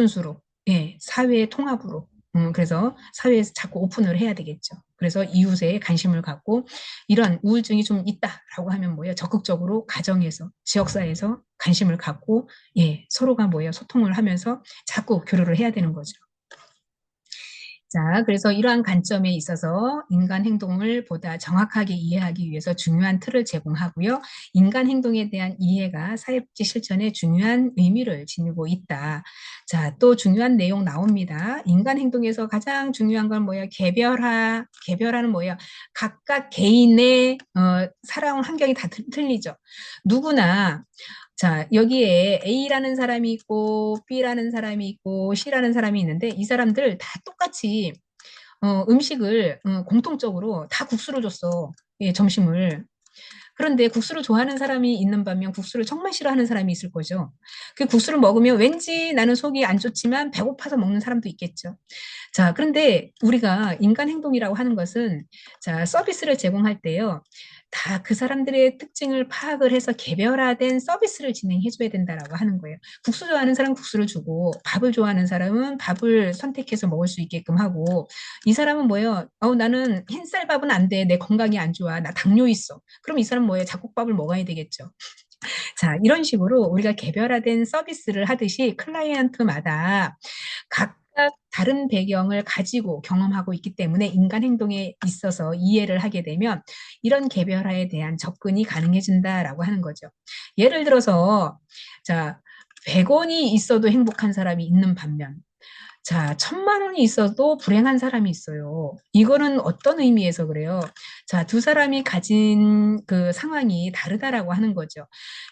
수로? 예, 사회 통합으로. 그래서 사회에서 자꾸 오픈을 해야 되겠죠. 그래서 이웃에 관심을 갖고 이런 우울증이 좀 있다라고 하면 뭐예요? 적극적으로 가정에서, 지역사회에서 관심을 갖고 예, 서로가 뭐예요? 소통을 하면서 자꾸 교류를 해야 되는 거죠. 자, 그래서 이러한 관점에 있어서 인간 행동을 보다 정확하게 이해하기 위해서 중요한 틀을 제공하고요. 인간 행동에 대한 이해가 사회복지 실천에 중요한 의미를 지니고 있다. 자, 또 중요한 내용 나옵니다. 인간 행동에서 가장 중요한 건 뭐예요? 개별화는 뭐예요? 각각 개인의 살아온 환경이 다 틀리죠. 누구나 자, 여기에 A라는 사람이 있고 B라는 사람이 있고 C라는 사람이 있는데 이 사람들 다 똑같이 음식을 공통적으로 다 국수를 줬어. 예, 점심을. 그런데 국수를 좋아하는 사람이 있는 반면 국수를 정말 싫어하는 사람이 있을 거죠. 그 국수를 먹으면 왠지 나는 속이 안 좋지만 배고파서 먹는 사람도 있겠죠. 자, 그런데 우리가 인간 행동이라고 하는 것은 자, 서비스를 제공할 때요. 다 그 사람들의 특징을 파악을 해서 개별화된 서비스를 진행해 줘야 된다라고 하는 거예요. 국수 좋아하는 사람은 국수를 주고 밥을 좋아하는 사람은 밥을 선택해서 먹을 수 있게끔 하고 이 사람은 뭐예요? 나는 흰쌀밥은 안 돼. 내 건강이 안 좋아. 나 당뇨 있어. 그럼 이 사람 뭐예요? 잡곡밥을 먹어야 되겠죠. 자, 이런 식으로 우리가 개별화된 서비스를 하듯이 클라이언트마다 각각 다른 배경을 가지고 경험하고 있기 때문에 인간 행동에 있어서 이해를 하게 되면 이런 개별화에 대한 접근이 가능해진다라고 하는 거죠. 예를 들어서 자, 100원이 있어도 행복한 사람이 있는 반면 자, 1,000만 원이 있어도 불행한 사람이 있어요. 이거는 어떤 의미에서 그래요? 자, 두 사람이 가진 그 상황이 다르다라고 하는 거죠.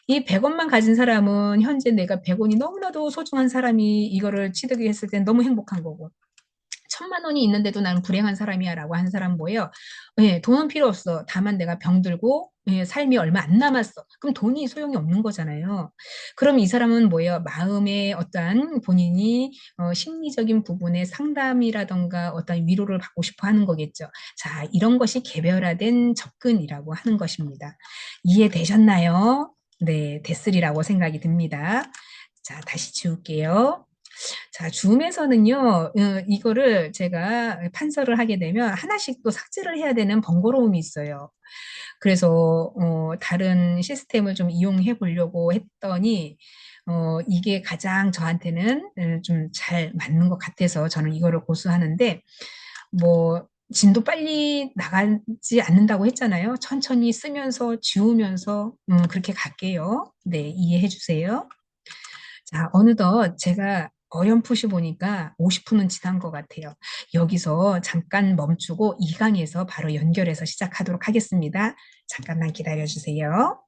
이 100원만 가진 사람은 현재 내가 100원이 너무나도 소중한 사람이 이거를 취득을 했을 땐 너무 행복한 거고. 1,000만 원이 있는데도 나는 불행한 사람이야라고 하는 사람 뭐예요? 예, 돈은 필요 없어. 다만 내가 병들고 예, 삶이 얼마 안 남았어. 그럼 돈이 소용이 없는 거잖아요. 그럼 이 사람은 뭐예요? 마음의 어떠한 본인이 심리적인 부분의 상담이라던가 어떤 위로를 받고 싶어 하는 거겠죠. 자, 이런 것이 개별화된 접근이라고 하는 것입니다. 이해되셨나요? 네, 됐으리라고 생각이 듭니다. 자, 다시 지울게요. 자, 줌에서는요, 이거를 제가 판서를 하게 되면 하나씩 또 삭제를 해야 되는 번거로움이 있어요. 그래서, 다른 시스템을 좀 이용해 보려고 했더니, 이게 가장 저한테는 좀 잘 맞는 것 같아서 저는 이거를 고수하는데, 뭐, 진도 빨리 나가지 않는다고 했잖아요. 천천히 쓰면서, 지우면서, 그렇게 갈게요. 네, 이해해 주세요. 자, 어느덧 제가 어렴풋이 보니까 50분은 지난 것 같아요. 여기서 잠깐 멈추고 이 강에서 바로 연결해서 시작하도록 하겠습니다. 잠깐만 기다려 주세요.